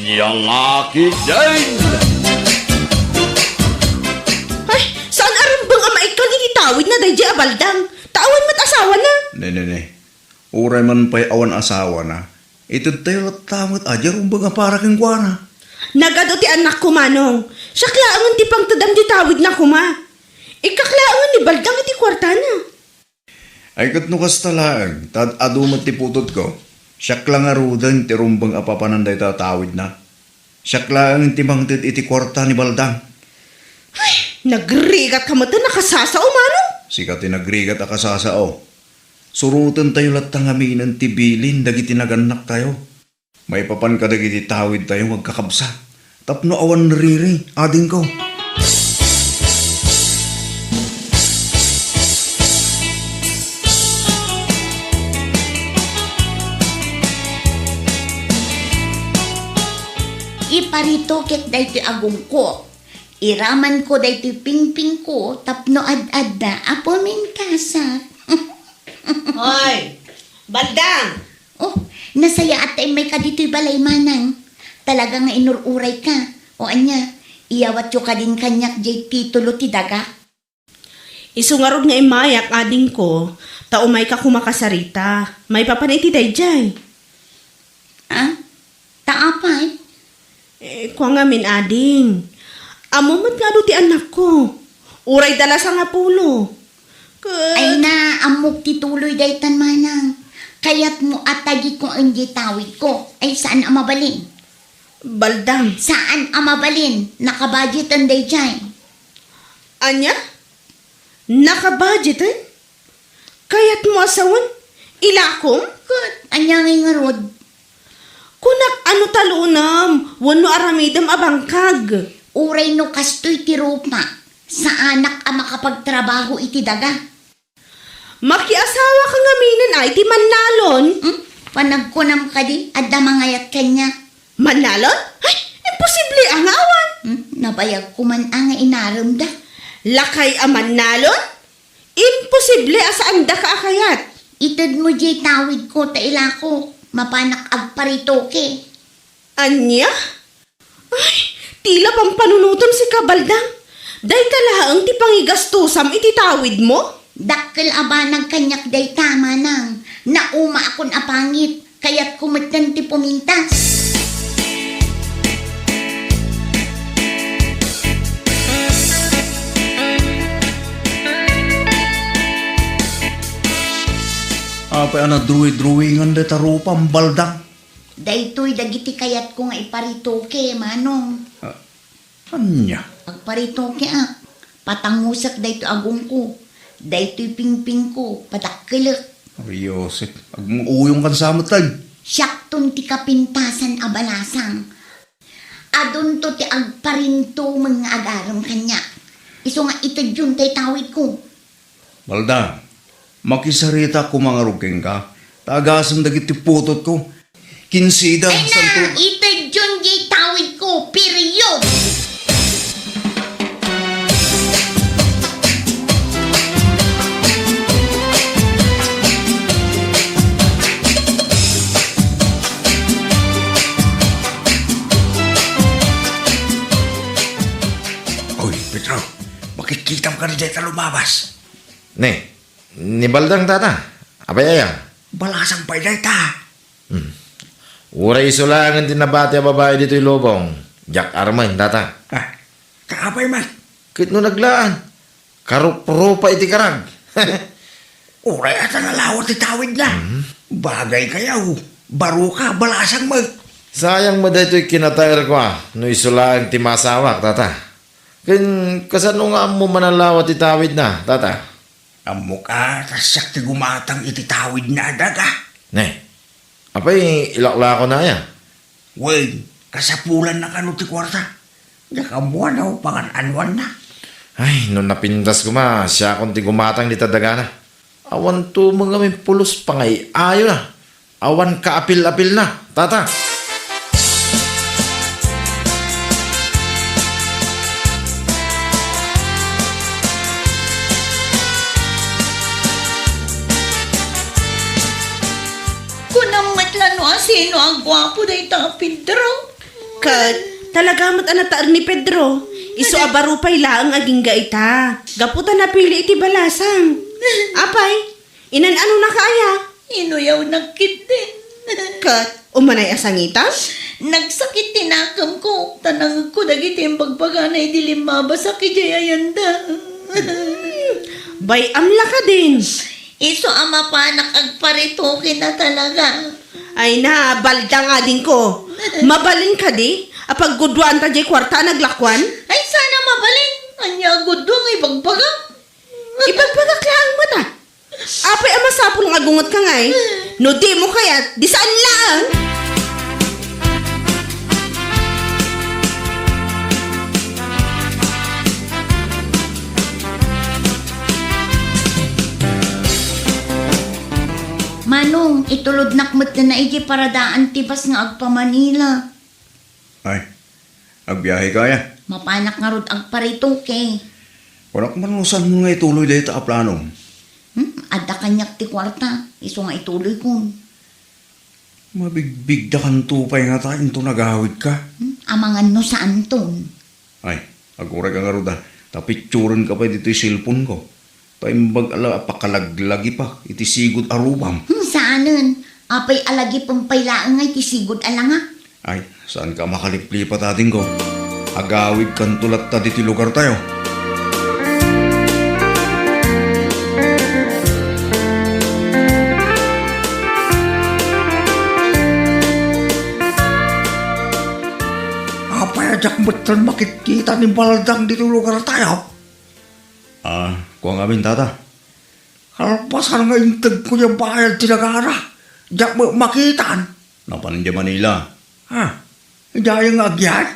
Yang aki din! Ay, saan aram bang ama ikaw ititawid na dahi abaldang? Tawan mat asawa na. Ne. Uray man pa'y awan asawa na. Ito tayo tamot aja rumbang para kang guana. Nagado ti anak ko manong. Siya klaangon ti pang tadam di tawid na kuma. Ikaklaangon ni baldang iti kwarta na. Ay kat no kastalaan, tad adumat ti putot ko. Siyak lang arudan ti rumbang apapananday tatawid na. Siyak lang ti bangtit iti kwarta ni Baldang. Ay, nagrigat ka mo ta nakasasao manong. Sikat ti nagrigat akasasao. Surutan tayo latang aminan ti bilin dagiti naganak tayo. May papan ka dagiti tawid tayo magkakabsa. Tapno awan nariri, ading ko. Iparito ket daytoy agong ko. Iraman ko daytoy pingping ko tapno ad-ad na apo min kasa. Hoy, baldang. Oh, nasaya atay may kaditoy balay manang. Talaga nga inururay ka. O anya, iyawat yo ka din kanyak jay titulo ti daga. Isungarod nga imayak ading ko, taumay ka kumakasarita. May papanay ti dayjay. Ah? Taapay? Kwa nga min ading. Amumat nga do ti anak ko. Uray dala sa nga pulo. Ay na, amok tituloy daytan manang. Kaya't mo atagi ko ang tawid ko. Ay saan ang mabalin? Baldang. Saan ang mabalin? Nakabudget ang dayjay. Anya? Nakabudget eh? Kaya't mo asawan? Ilakom? Kat, anya nga rod. Kunak ano talunam? Wano aramidam abangkag. Uray no kastoy ti rupa. Sa anak ang makapagtrabaho iti daga. Makiasawa ka nga minan ay ti manlalon. Panagkunam ka di, adda mangayat kanya. Manlalon? Ay, imposible ang awan. Nabayag ko man ang inaram da. Lakay a manlalon? Imposible asaan da ka akayat. Itad mo di tawid ko ta ila ko. Mapanak agparitoke. Anya? Ay, tila pang panunutom si Kabaldang. Day talaang ti pangigastusam ititawid mo? Dakkel aba nagkanyak day tama nang. Nauma akon apangit. Kaya't kumatan ti pumintas. Apay ana druwi-druwingan da tarupang Baldang. Daytoy dagiti kayat ko nga iparitoke, manong. Anya? Agparitoke patangusak dayto agong ko. Daytoy pingping ko, patakkelek. Ay, Yosef. Agmuyong kan sa matag. Siyakton ti kapintasan abalasang. Adon to ti agparinto mga agaram kanya. Iso nga itadyon tay tawid ko. Baldang, makisarita ko mga rugeng ka. Tagasam dagiti putot ko. Kinsida. Ay na, itadyon di tawid ko, period! Petro, bakit kita mo ka na dyan lumabas? Ni Baldang tata. Apay ayang? Balasang pa'y dyan ta. Uray iso lang ang tinabati ang babae dito'y lobong. Jack Arman tata. Kaapay man. Kit no naglaan. Karup-rupa iti karag. Uray at nalawat itawid na. Bagay kayaw. Baro ka, balasang mag. Sayang mo dito'y kinatayar ko no iso lang timasawak tata. Kasano nga mo manalawat itawid na, tata? Ang mukha, tasak ti gumatang ititawid na daga. Apay, ilakla ko na yan. Wen, kasapulan na kano ti kwarta. Nakamuan na pangan anwan na. Ay, nung napindas ko siya kung ti gumatang di tadaga na. Awan to mga may pulos pa ngay, ayo na. Awan kaapil-apil na, tata. Kunang matlano sino ang gwapo day ta Pedro. Kat, talaga mat anataar ni Pedro. Iso abarupay laang aging gaita. Gaputan na pili iti balasang. Apay, inan ano na kaya? Inuyaw nagkit din. Kat, umanay asangita? Nagsakit tinakam ko. Tanang ko dagiti yung pagpaganay dilim mabasaki jayayanda. Bay, amla ka din. Iso ama pa nakagparitokin na talaga. Ay na, balda nga din ko. Mabalin ka di? Apag gudwaan ta jay kwarta naglakwan? Ay sana mabalin. Anya gudong ibagbaga. Ipagpagak lang mo ta. Apay ama sapul nga gungot ka nga eh. No di mo kaya, di saan lang? Manong, itulod nakmat na iji para daan tibas nga agpa Manila. Ay, agbiyahe kaya. Mapanak nga rod agparitoke. Wala ka manusan mo nga ituloy dahil ta planom. Adda kanyak ti kwarta. Iso nga ituloy kun. Mabigbigda kan tupay nga tayo ito nagahawid ka. Amangan no sa Anton. Ay, agura ka nga ruda. Tapicturan ka pa dito yung cellphone ko. Paimbag ala pakalaglagi pa. Iti sigod arubam. Saanan? Apay alagi pampailaan nga tisigod ala nga. Ay, saan ka makaliplipat ating ko? Agawid kan tulat ta dito lugar tayo. Apay ajak betul makikita ni baldang dito lugar tayo. Ah, kuha nga tata. Kalpasan nga intag ko yung bayad tinagara. Diyak mo makitaan. Napan di Manila. Ha? Diyang agyan?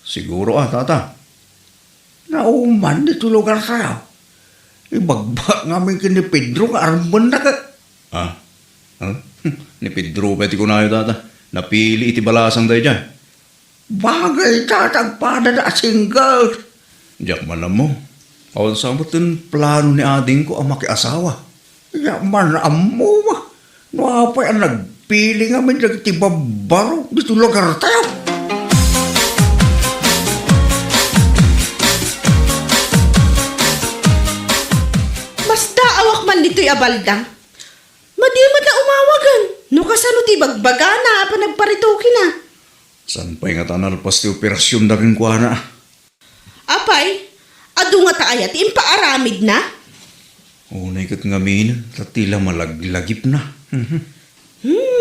Siguro tata. Nauman dito lugar tayo. Ibagba nga may kini Pedro ka arman na ka. Ah? Ni Pedro pati ko na yun tata. Napili iti balasang tayo dyan. Bagay tatagpada na single. Diyak man mo. Awan sa matin plano ni ading ko ang makiasawa. Yaman amo ba? Nuapay ang nagpili nga may nagtibabaro dito lugar tayo. Basta awak man dito'y abaldang. Madimat na umawagan. No kasano ti bagbaga na pa nagparitoki na. San pa'y nga tanalpas ti operasyon daging kuha na? Apay, adu nga taayat impaaramid na. Unay kat ngamin, tatila malaglagip na.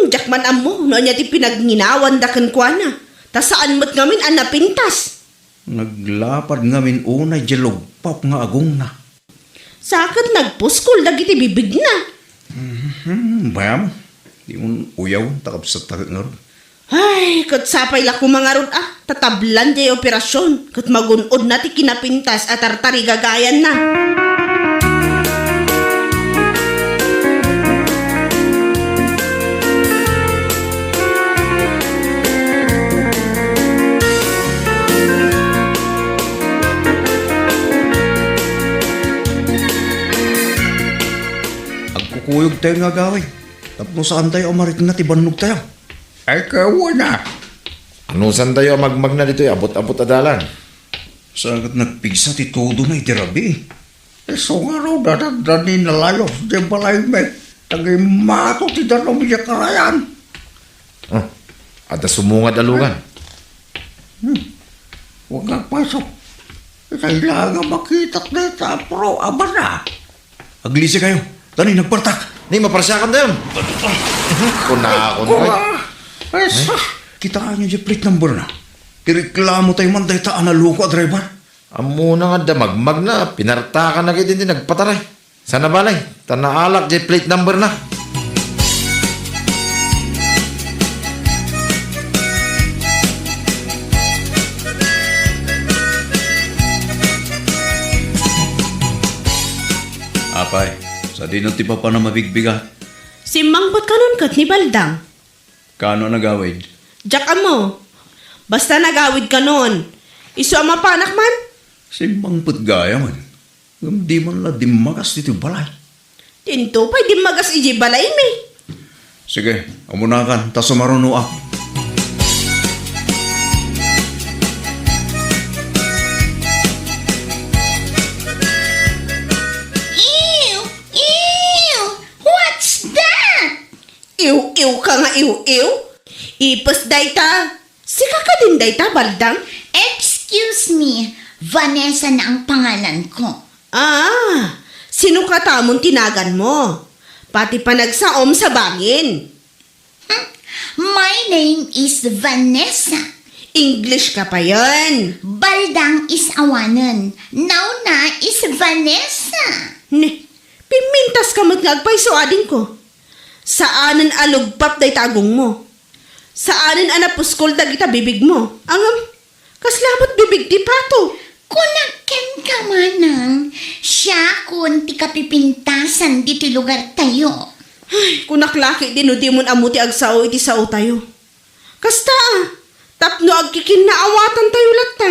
Jakman amo, no niya ti pinagninawan da kan kwa na. Ta saan mo't ngamin ang napintas. Naglapad ngamin unay jalogpap nga agong na. Sakit nagpuskol dagiti bibig na. Bayam, di mo uyaw, takap sa takit nga ron. Ay, kat sapay la kumangarod tatablan di operasyon. Kat magunod na ti kinapintas at tartari gagayan na. Agkukuyog tayo nga gawin. Tapos saan tayo amarik na tibanog tayo? Ay, kawa na. Ano san tayo magmag na dito abot-abot adalan? Sagat nagpigsa ti todo na itirabi. So nga raw dadagdanin na layo. Diyan balay may tagay mato ti danom niya karayan. At sumungad alugan. Huwag nga pasok. Kailangan makita neta pro aba na. Aglisi kayo. Tani nagpartak. Ni maparsyakan tayo. Kunakon ko. Ay, kitaan niyo yung plate number na. Kireklamo tayo man tayo taan na luko at driver. Amo na nga damagmag na. Pinartakan na kayo din nagpataray. Sana balay. Tanaalak di plate number na. Apay, sa dinot ti pa na mabigbiga. Simangbot kanon kat ni Baldang. Kano nagawid? Jak amo. Basta nagawid ka nun. Isu ama panak man. Simbang gaya man. Di man la dimagas dito balay. Tinto pa'y di magas iji balay me. Sige, amunakan, ta sumaruno iw ka nga iw-iw? Ipos dayta. Sika ka din dayta, Baldang? Excuse me, Vanessa na ang pangalan ko. Ah, sino ka tamon tinagan mo? Pati pa nagsaom sa bangin. My name is Vanessa. English ka pa yon. Baldang is awanan. Nauna is Vanessa. Ne, pimintas ka mat nga agpaiso ading ko. Saanan alugpap day tagong mo? Saanan anapuskol dagita bibig mo? Angam, kaslamat bibig ti pato. Kunaken ka manang. Siya kun ti kapipintasan dito lugar tayo. Ay, kunaklaki din o di mon amuti agsao iti sao tayo. Kasta tapno agkikinnaawatan tayo latta.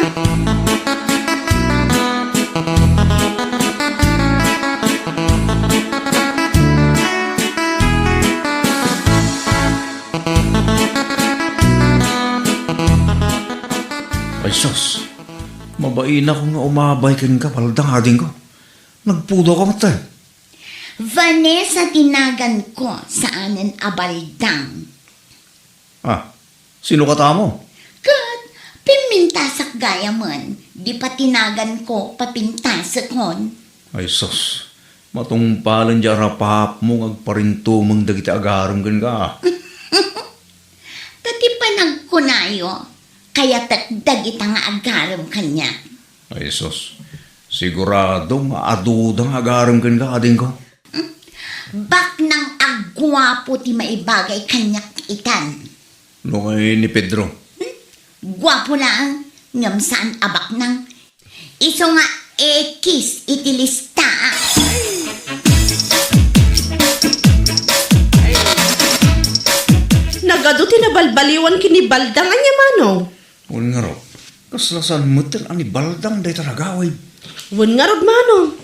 Ay sus, mabain ako nga umabay ka Baldang ading ko. Nagpudo ka mata. Vanessa tinagan ko sa anan abaldang. Ah, sino ka tamo? Kat, pimintasak gaya man. Di pa tinagan ko papintasak kon. Ay sus, matungpalan dyan rapap mo agparinto mong dagiti agaram ka. Tati pa nagkunayo, kaya dagita nga agaram kanya. Ay sus, sigurado maadudang agaram ka ading ko. Bak nang agwapo ti maibagay kanyak itan. No ngay ni Pedro. Gwapo lang, ngam saan abak nang. Iso nga ekis itilista. Nagado tinabalbaliwan kini Baldang anya mano. Un nga ro, kaslasan mutel ani Baldang day talagawin. Wan nga rod mano.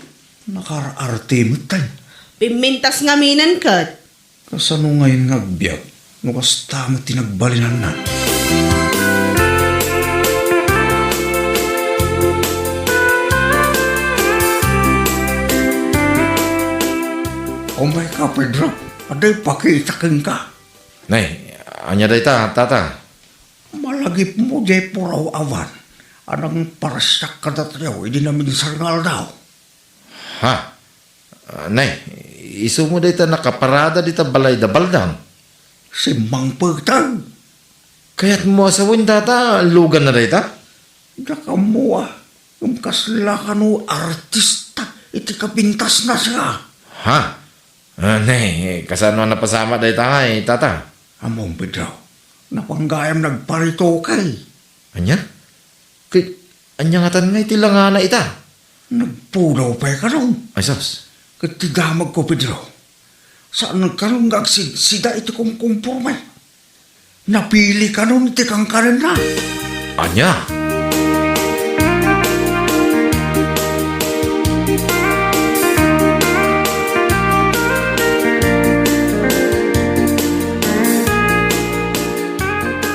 Nakaraarte mutel. Pimintas nga minan kat. Kasano ngayon nga agbyag, no kasta mo tinagbalinan na. Oh my God, Pedro, aday pakitakin ka. Nay, anya day tata. Malagip mo jay puraw awan. Anang parasak ka datayaw, hindi namin sarngal daw. Ha? Nay, iso mo day nakaparada dita balay da Baldang. Si Mang Pagtang, Kaya't mo asawin tata, lugan na day ta? daka mo yung kasla ka no artista, iti kapintas na siya. Ha? Nay, kasano na pasama day ta nga tata? Among Pedro, napanggayam nagparito kay. Anya? Kay, anya nga tan nga itilangana ita. Nagpudaw pa ka ron. Ay sos. Katigamag ko, Pedro. Saan nagkaroon sida iti kong kumpurmay? Napili ka nun iti kang kanan na. Anya?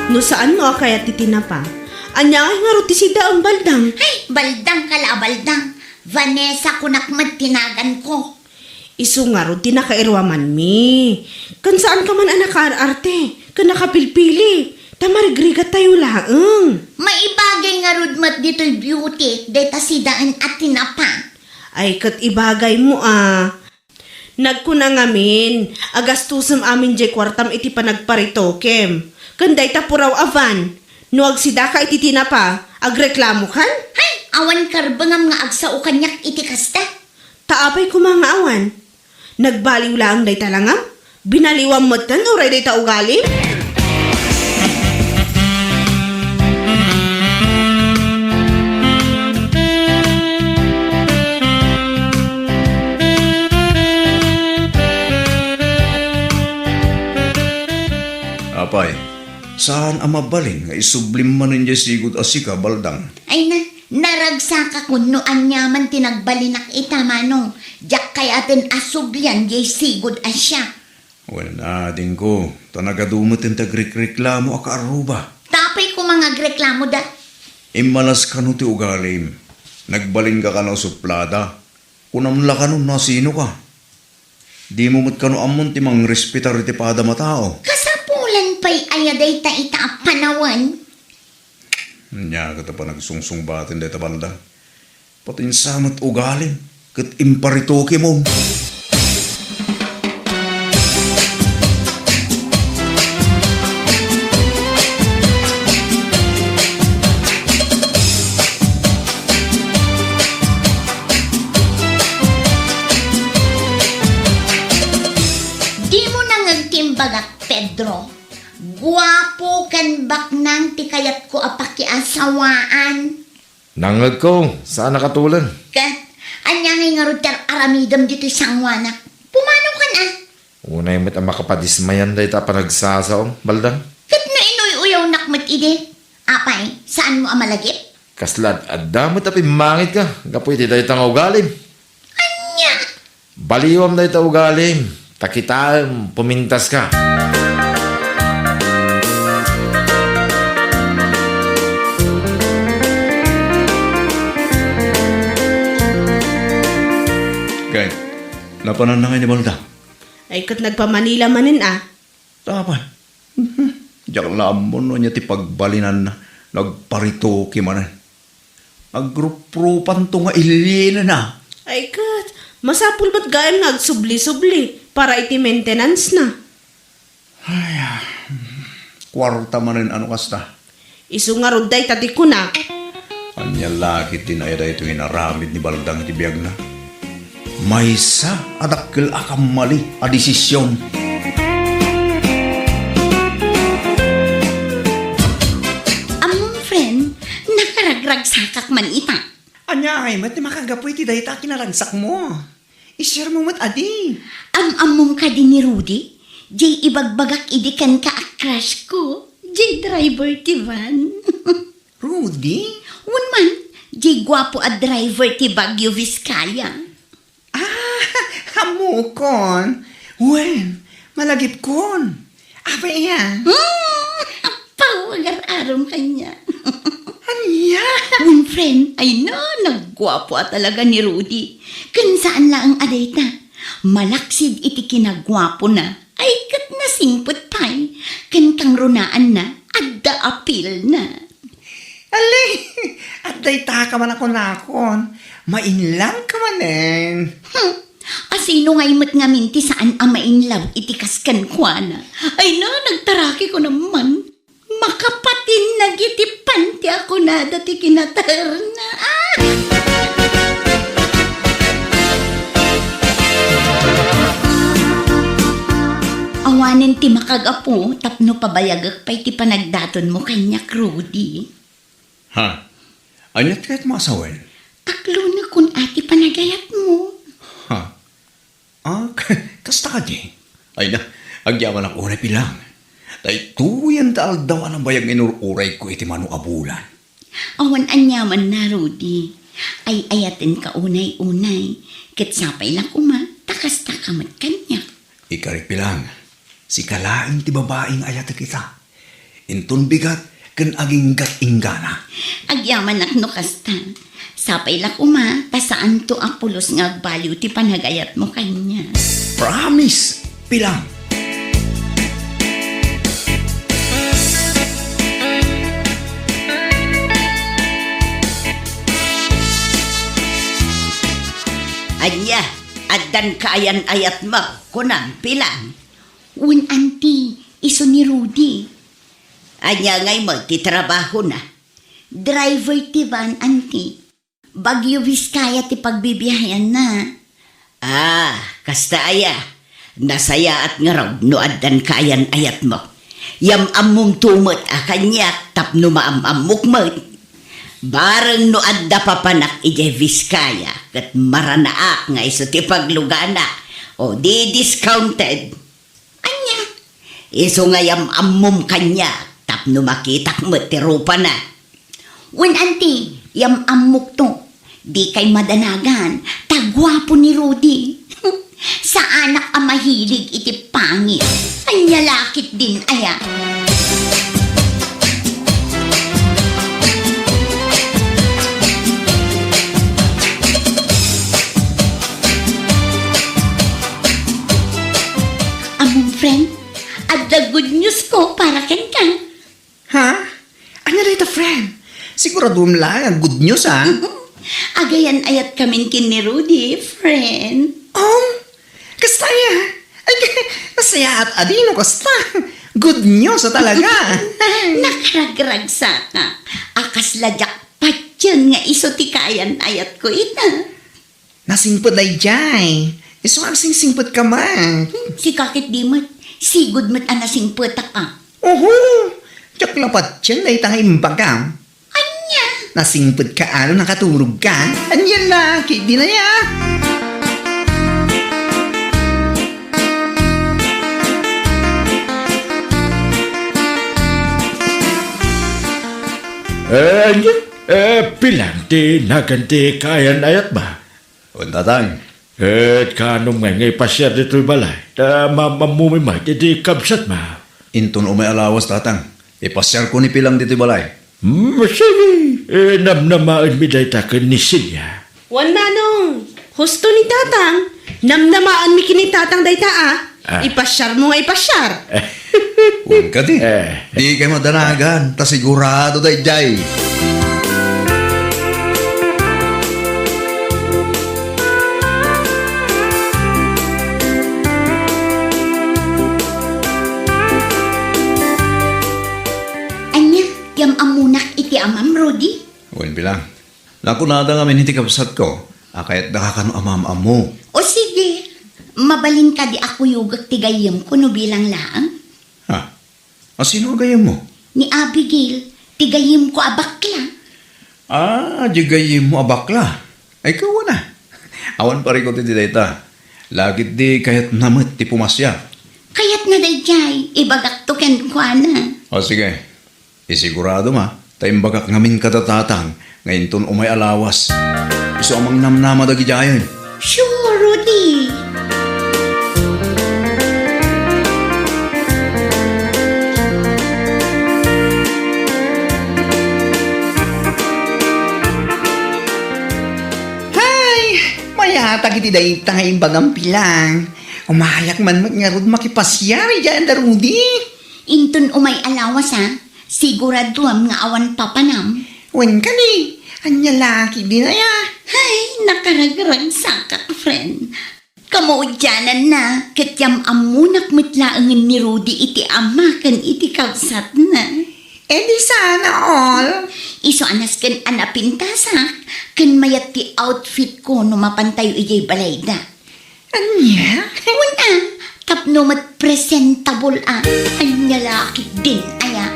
No saan mo kaya titinapa? Anya nga roti sida ang Baldang. Ay, baldang kala baldang. Vanessa kunakmat tinagan ko. Isu nga rod tinakairwaman mi. Kan saan ka man anak arte? Kan nakapilpili. Tamarigrigat tayo laang. Maibagay nga rudmat dito'y beauty, deta sidaan at tinapa. Ay kat ibagay mo Nagkuna ngamin. Agastusam amin jay kwartam iti panagparito kem. Kanday tapuraw avan. No agsida ka iti tinapa. Agreklamo kan? Ay, awan karbangam nga agsao kanyak iti kasta. Taapay ko mga awan. Nagbaliw lang day talangam? Binaliwam mo tan oray day ta ugali? Apay, saan ang mabaling nga isublim man ninyo sigod asika, Baldang? Ay na, naragsa ka kuno anyaman tinagbalinak ita manong. Diyak kay atin asublian jay sigod asya. Well, din ko. Tanagadumat yung tagreklamo aka aruba. Tapay ko mga reklamo da. Imalas ka no ti ugalim. Nagbaling ka ng suplada. Kunamla ka nun na sino ka. Di mo mat ka no amon ti mang respetar iti pada matao. Kasama aya dayta ita panawan. Nya kata pa nagsungsungbatin dayta banda. Patin samat ugalim, kat imparitoke mo. Di mo na ngagtimbagak, Pedro. Guwapo kan baknang ti kayat ko apakiasawaan. Nangag ko, saan nakatulan? Kat, anya ngay nga rod aramidam dito sangwanak. Pumano ka na? Unay mo't ang makapadismayan dahi ta pa nagsasaon, baldang. Kat no inuy-uyaw nakmat ide. Apay, saan mo amalagip? Kaslad, adamot tapi mangit ka. Kapoy ti dahi ta nga ugalim. Anya? Baliwam dahi ta ugalim. Takitaan, pumintas ka. Kay, napanan na kayo ni Balda. Ay kat nagpamanila manin Tapan. Diyak lamon no niya ti pagbalinan na. Nagparitoke manan. Agrupropan to nga ilina na. Ay kat, masapul ba't gayam nga agsubli-subli para iti maintenance na. Kwarta manan ano kasta. Isu nga rod day tati ko na. Anya lagi tinayada ito inaramid ni Baldang ti biyag na. Maysa adakkel akam mali a desisyon. Among friend, nakaragrag sakak man ita. Anya ay, mat makagapoy ti dayta kinaragsak mo. I-share mo mat adi. Among ka din ni Rudy, jay ibagbagak idikan ka a crush ko. Jay driver ti van. Rudy? Un man, jay gwapo a driver ti Baguio Vizcaya. Ah, hamukon. Wen, malagip kon. Apa iya? Pawagar-arom kanya. Anya? Un friend, ay no, naggwapo talaga ni Rudy. Kan saan lang ang adayta? Malaksid iti kinagwapo na. Ay kat nasingpot pay. Kan kang runaan na, adda apil na. Ali, at dayta ka man ako nakon. Mainlang ka manen. Asino nga imot nga minti saan amainlaw iti kaskan kwa na. Ay no, nagtaraki ko naman. Makapatin nagitipan ti ako na dati kinatar na. Awanin ti makagapo, tapno pabayagak pa iti panagdaton mo kanya, Rudy. Ha? Anyat kahit masawen? Taklo na kun ati panagayat mo. Ha? Kasta ka di? Ay na, agyaman ako na pilang. Tay tuyan taal daw ang bayag inururay ko iti mano abulan. Awan anyaman na, Rudy. Ay ayatin ka unay-unay. Kitsapay lang uma, takas takamat kanya. Ikarik pilang, si kalaing ti babaeng ayat kita. Intun bigat, kan aging gat-inggana. Agyaman akno kasta. Sapay lang uma, tasaan to ang pulos nga baliw ti panagayat mo kanya. Promise, pilang. Anya, addan kaayan ayat mo, kunang pilang. Un anti, iso ni Rudy. Anya ngay mo, titrabaho na. Driver ti van, anti. Baguio Vizcaya ti pagbibiyahan na. Kasta aya. Nasaya at nga raw, no addan kaayan ayat mo. Yam among tumot kanya, tapno maamamok mo. Bareng no adda papanak ije Vizcaya, kat maranaak nga iso ti paglugana, o di discounted. Anya, Iso nga yam amom kanya, tapno makitak mo ti rupa na. un anti, yam amok to. Di kay madanagan, tagwapo ni Rudy. Sa anak ang mahilig iti pangit. Anya lakit din aya. Among friend, at the good news ko para ken ka. friend. Sigurado lang ang good news, ha? Agayan ayat kamin kin ni Rudy, friend. Oh, kastaya. Ay, nasaya at adino kasta. Good news na talaga. Nakaragragsa ka. Akas ladyak patyan nga iso ti kayan ayat ko ita. Nasingpod ay jay. Iso ang singsingpod ka man. Si kakit di mat, sigud mat anasing putak ka. Oho, tsak lapat yan ay tanging bagam. Anya? Nasingpod ka ano nakaturog ka. Anyan na, kidi na ya. Pilang ti naganti kayan ayat ba? O tatang, Kanong ngay pasyar dito'y balay. Mamumimay, di kabsat ma. inton umay alawas tatang. Ipasyar ko ni pilang dito balay. Sige. Namnamaan mi day takan ni Silya. Wan manong, husto ni tatang. Namnamaan mi kini tatang dayta Ipasyar mo nga ipasyar. Huwag ka di. Di kayo madanagan. Ta sigurado day jay. Anya, yam amunak iti amam, Rudy. Huwag bilang. Nakunada nga min hindi kapsat ko. Kayat nakakano amam-am mo. O sige, mabalin ka di ako yugak tigayam ko no bilang laang. Ha? Sino gayam mo? Ni Abigail, tigayim ko abakla. Jigayim mo abakla. Ay, kawa na. Awan pa rin ko ti dita. Lagit di kahit namit ti pumasya. Kayat na dayjay, ibagak to ken kwa na. O sige. Isigurado ma. Taimbagak ngamin katatatang. Ngayon ton umay alawas. Iso amang namnama dagi jayan. Sure, Rudy. Hay, mayatag iti day tanging bagam pilang. Umayak man nga rod makipasyari dyan da Rudy. Intun umay alawas ha, siguraduam nga awan papanam. Wen ka ni, anya laki di na ya. Ay, nakaragrag sakak, friend. Kamuudyanan na, katyam amunak mitlaangin ni Rudy iti ama kan iti kabsat na. Eh di sana all. Iso anas kan anapintasak, kan mayat ti outfit ko no mapantayo ijay balayda. Anya? Una, tapno mat presentable anya laki din aya.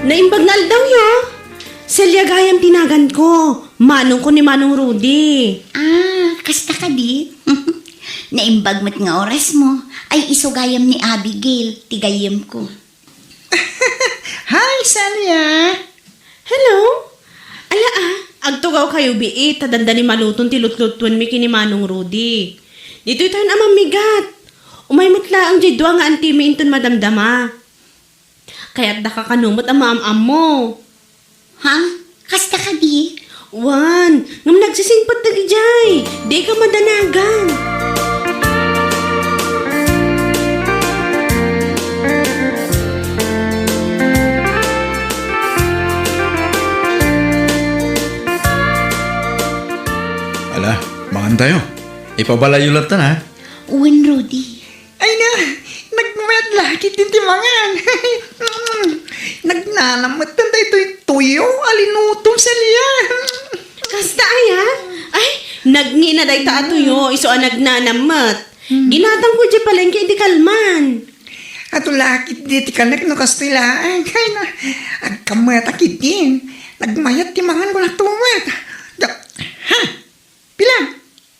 Naimbag na daw yo. Selyagayam tinagan ko. Manong ko ni Manong Rudy. Kasta ka di? Naimbag mat nga oras mo, ay isugayam ni Abigail, tigayam ko. Hi, Celia. Hello? Ala agtugaw kayo biit, tadanda ni maluton tilutlutuan mi kini Manong Rudy. Dito ito amang migat. Umay matla ang jidwa nga anti mi inton madamdama. Kaya't nakakanumot ang maam-am mo. Ha? Kasta ka di? Wan, ngam nagsisingpat na gijay. Di ka madanagan. Ala, makan tayo. Ipabalayo lang ta na. Uwan, Rudy. Ay na, nagmayat laki tintimangan. Nagnanamatan tayo tuyo, alinutom Celia. Kasta aya? Ay, nagngina day ta atuyo, iso ang nagnanamat. Ginatang ko di palengke di kalman. Ato laki diti kanek no kastila. Ay, kaya na, agkamayat akitin. Nagmayat timangan ko na tumat. Ha? Pilang?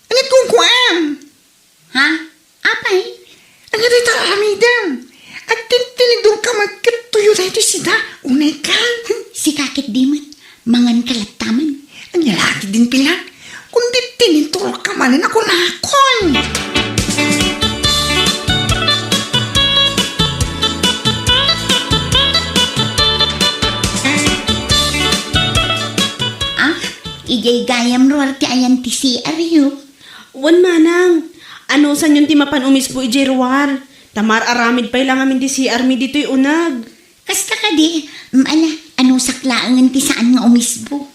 Anit kong kuwam? Ha? Apay? Ano dito amidam? At tintilidong ka magkatuyo tayo sida. Unay ka. Si kakit dimat, mangan kalataman. Ang laki din pilang. Kundi tininturo ka manin ako nakon. ijay gayam roar ti ayan ti si Aryo. Wan manang, ano san yung timapan umis po ijeruar? Tamar aramid pa lang amin di si Armi dito'y unag. Kasta ka di, ala, ano saklaangan ti saan nga umisbo?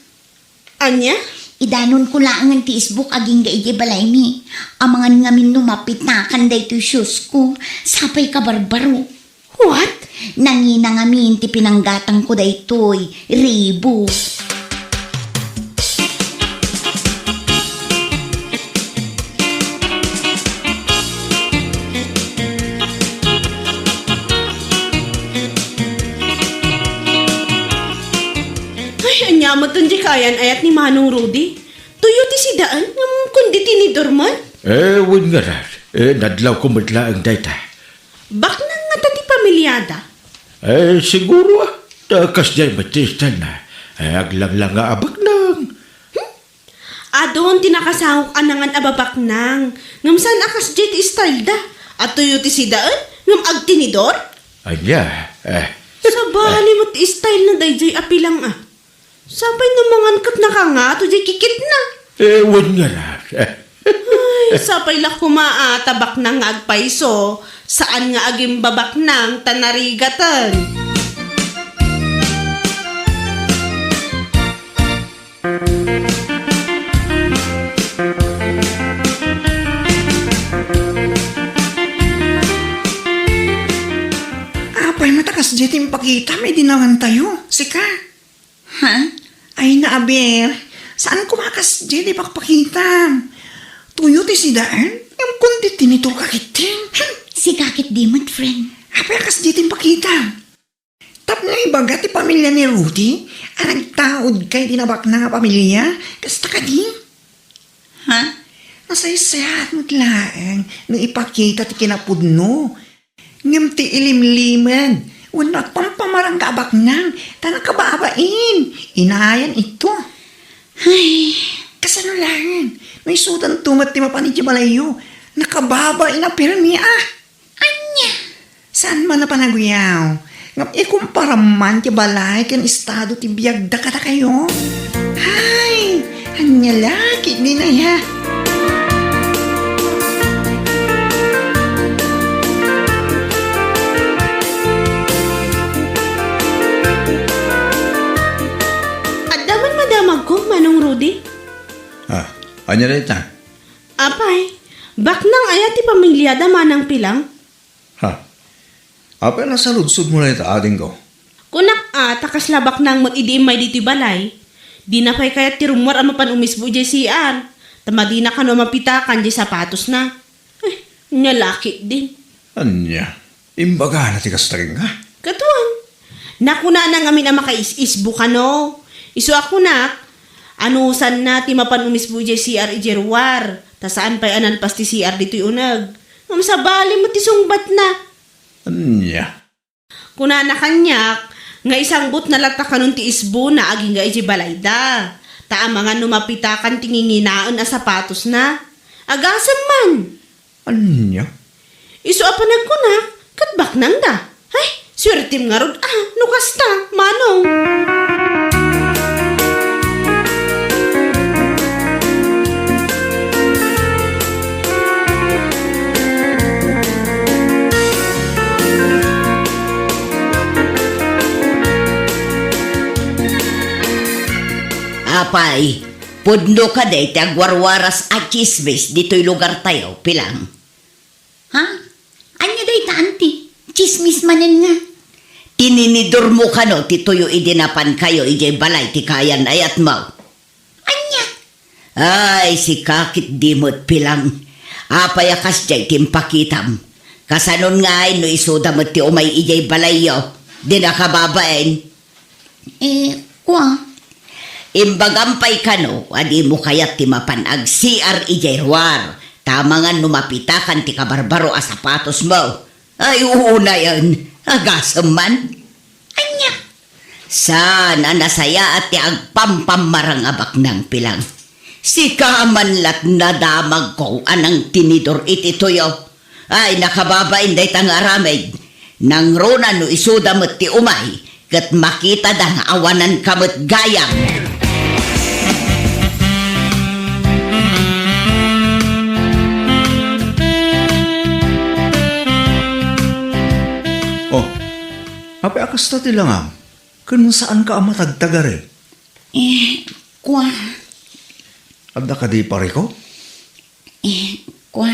Anya? Idanon ko laangan ti isbuk aging ga ije balay mi. Amangan ngamin numapit na kanday ti shoes ko. Sapay ka barbaro. What? Nangina ngamin ti pinanggatang ko daytoy. Ribo. Ay, anya mo di kayan ayat ni Manong Rudy. Tuyo ti si daan, kundi tinidor man. Wun nga rar. Nadlaw ko matla ang dayta. Bak nang nga ti pamilyada. Siguro takas dyan matistan na. Aglang lang nga abak nang. Adon tinakasahok anangan ababak nang. Ngamsan akas jet style da. At tuyo ti si daan, ngam ag tinidor. Anya, Sa bali mo ti style na dayjay apilang ah. Sabay namangan kat na ka nga, to jay kikit na. wun nga rar. Ay, sapay la tabak na nga agpaiso. Saan nga aging babak nang tanarigatan? Apay matakas jet yung pakita, may dinawan tayo. Sika. Ha? Ay naaber, saan kumakas jet ipakpakita? Tuyo ti si daan, yung kundi tinitor kakitin. Si kakit dimot, friend. Apay akas jet yung pakita. Tap nga ibaga ti pamilya ni Rudy, ang nagtaod kay dinabak na nga pamilya, kasta ka di. Ha? Nasaysayat mo't laang, nung ipakita ti kinapudno. Ngam ti ilimliman, wala pampamarang kabak nang, tanang kababain, inayan ito. Ay, Kasano lang, may sudan tumat ti mapanit ti balayo, nakababa ina pirmi ah. anya. Saan man na panaguyaw? Ngam ikumpara man ti balay kan estado ti biyagda kata kayo. Hay, anya laki ni na ya. At daman madamag ko, Manong Rudy. Anya na ita? Apay, bak nang ayat ti pamilyada manang pilang. Apay na sa ludsod mo na ita ading ko. Kunak takas labak nang mag-idiim may diti balay. Di na pa'y kaya ti rumor ang mapan umisbo jay siyan. Tama di na ka no mapitakan jay sapatos na. Ay, nyalaki din. Anya, imbaga na ti kastaging ha? Katuan. Nakuna na ngamin ang makais-isbo ka no. Iso ako nak. Anusan na ti mapan umisbo jay CR ijerwar. Ta saan pa'y analpas ti CR dito'y unag. Ang sabali mo ti sungbat na. Anya, Kuna na kanyak, nga isang but na lata kanun ti isbo na aging nga iji balayda. Ta mga numapitakan tinginginaan a sapatos na. Agasam man. anya? Isu apa nagkunak, katbak nang da. Ay, swertim nga rod, nukas ta, manong. Apay, pudno ka day, tagwarwaras at chismis dito'y lugar tayo, pilang. Ha? Anya day tanti. Chismis manen nga. Tininidor mo ka no, tituyo idinapan kayo, ijay balay, ti kayan ayat mo. Anya. Ay, si kakit dimot pilang. Apay akas jay timpakitam. Kasanon nga ay no isuda mo ti umay ijay balay yo. Di nakababain. Kwa. Imbagampay ka no, adi mo kayat ti mapanag CR ijayruar. Tamangan numapitakan ti kabarbaro a sapatos mo. Ay, uuna yan. Agasam man. Anya. Sana nasaya at ti agpampamarang abak ng pilang. Si kamanlat na damag ko anang tinidor iti tuyo. Ay, nakababain day tang aramid. Nang rona no isuda mo't ti umay. Kat makita dang awanan kamot gayang. Apay akas ta ti langam. Kun saan ka amatagtagar eh? Kwa, Adda ka di pare ko? kwa.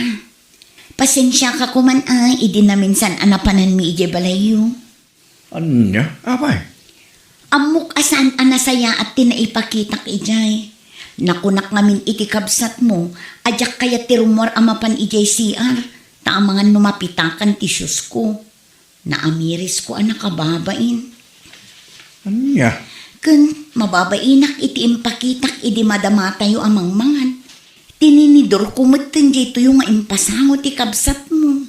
Pasensya ka kuman ay, idi na minsan anapanan mi ije balayo. Anya? Apay? Amok asan anasaya at tinaipakitak ijay. Nakunak ngamin iti kabsat mo, ajak kaya ti rumor amapan ijay CR, taamangan numapitakan ti shoes ko. Naamiris ko ang nakababain. Anya? Kun mababainak iti impakitak idi madama tayo amang mangan. Tininidor ko magtanjay to yung impasango ti kabsat mo.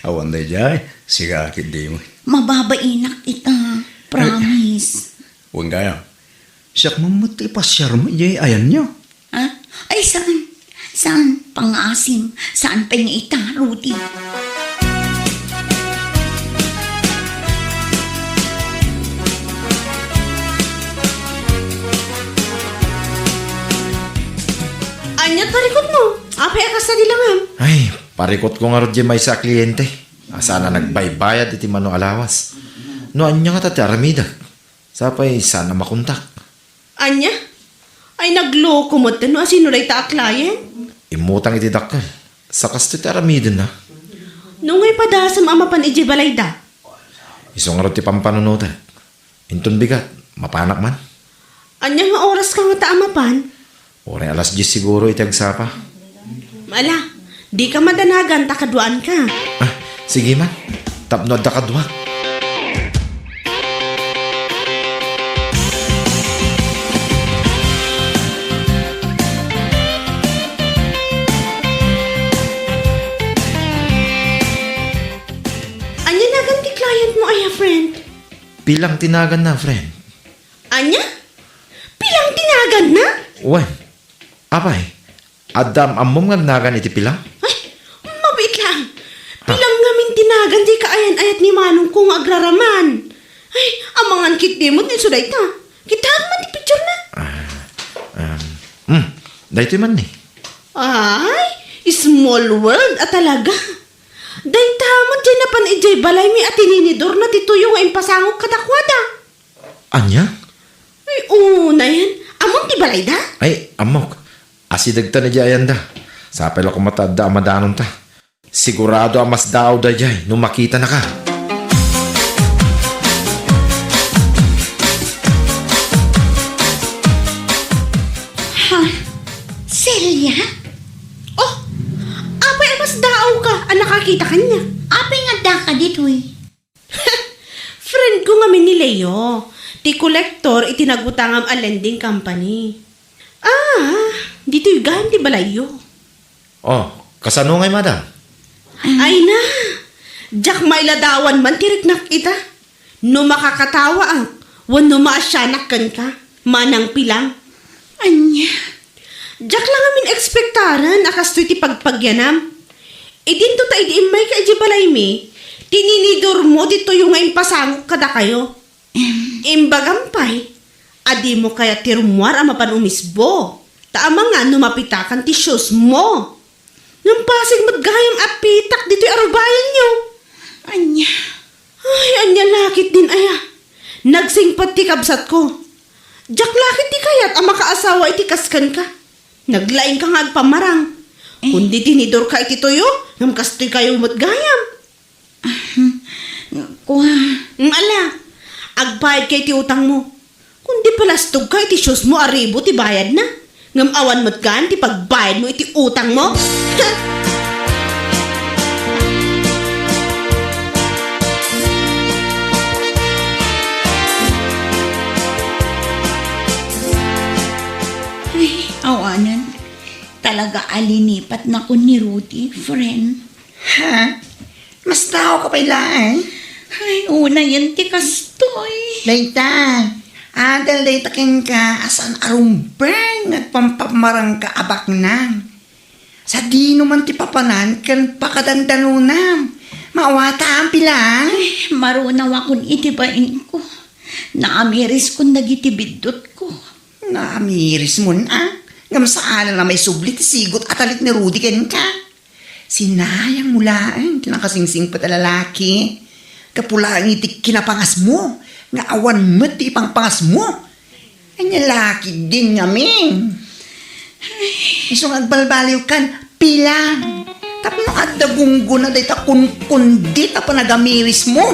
Awan da jay. Siga akit di mo. Mababainak ita, promise. Huwag kaya. Siyak mamut ipasyar mo jay ayan nyo. Ha? Ay saan? Saan? Pangasim. Saan pa niya ita, Rudy? Anyat parikot mo. Apay akas na dilangam. Ay, parikot ko nga rin may sa kliyente. Sana nagbaybayad iti mano alawas. No, anya nga tati aramida. Sapay, sana makontak. Anya? Ay nagloko mo no asino ray ta client? Imutang iti dakkel. Sakas ti aramida na. Nung ngay padasam amapan ije balayda. Iso nga rin ti pampanunutan. Intun bigat, mapanak man. Anya nga oras ka nga ta amapan? Oray alas 10 siguro iti agsapa. Mala, di ka madanagan takaduan ka. Ah, sige man. Tapno da kadwa. Anya na ganti client mo aya friend? Pilang tinagan na, friend. Anya? Pilang tinagan na? Wen, apay, adam amom ngagnagan iti pila? Ay, mabait lang. Pilang ngamin tinagan di kaayan-ayat ni Manong kung agraraman. Ay, amangan kit di mo din suday ta. Kita man di picture na. Dahito man ni. Ay, small world at talaga. Day tamon dyan na pan ijay balay mi at ininidor na tituyo nga impasangok kadakwada. Anya? Ay, una yan. Amon ti balay da? Ay, amok. Asidag ta na jayan da. Sapelo ko matanda amadanon ta. Sigurado amas daw da jay nung makita na ka. Ha? Celia? Oh, apay mas daaw ka. Ang nakakita kanya. Apay nga da ka dito eh. Friend ko nga ni Leo. Ti kolektor itinagutangam a lending company. Ah, dito yung gaham ti balayo. Oh, kasano ngay madam? Ay na, jak mailadawan man tiriknak ita. No makakatawa ang, wano maasyanak kan ka, manang pilang. Anya? Jak lang amin ekspektaran, akastoy ti pagpagyanam. Idinto ta idiimay ka iji balay mi, tininidor mo dito yung ngayon pasangok kada kayo. Imbagampay, adi mo kaya tirumwar ang mapan umisbo. Taama nga numapitakan ti shoes mo. Nang pasig magayam apitak dito'y arubayan nyo. Anya? Ay, anya lakit din aya. Nagsingpat ti kabsat ko. Jak lakit ti kayat ang makaasawa iti kaskan ka. Naglaing ka nga agpamarang. Kundi tinidor ka iti toyo, ngam kastoy kayo matgayam. Kuha. Ala, agbayad kay ti utang mo. Kundi palastog ka iti shoes mo, aribo ti bayad na. Ngam awan mo't gan, ti pagbayad mo iti utang mo. Ay, awanan. Talaga alinipat na ko ni Rudy, friend. Ha? Mas tao ka pa ilaan. Ay, una yan ti kastoy. Layta. Adal layta ken ka asan arumbeng at pampamarang ka abak nang. Sa di naman ti papanan kan pakadandanunam. Mawata ang pilang. Ay, marunaw akong itibain ko. Naamiris kong nagitibidot ko. Namiris mo na. Ngam saan na may sublit sigot at alit ni Rudy ken ka. Sinayang mulaan. Tinakasingsing pa lalaki. Kapula ang iti kinapangas mo. Nga awan mo ti ipangpangas mo. Anya laki din ngamin. Isong agbalbaliw kan, pilang. Tapno adda gunggo na day ta kundi ta panagamiris mo.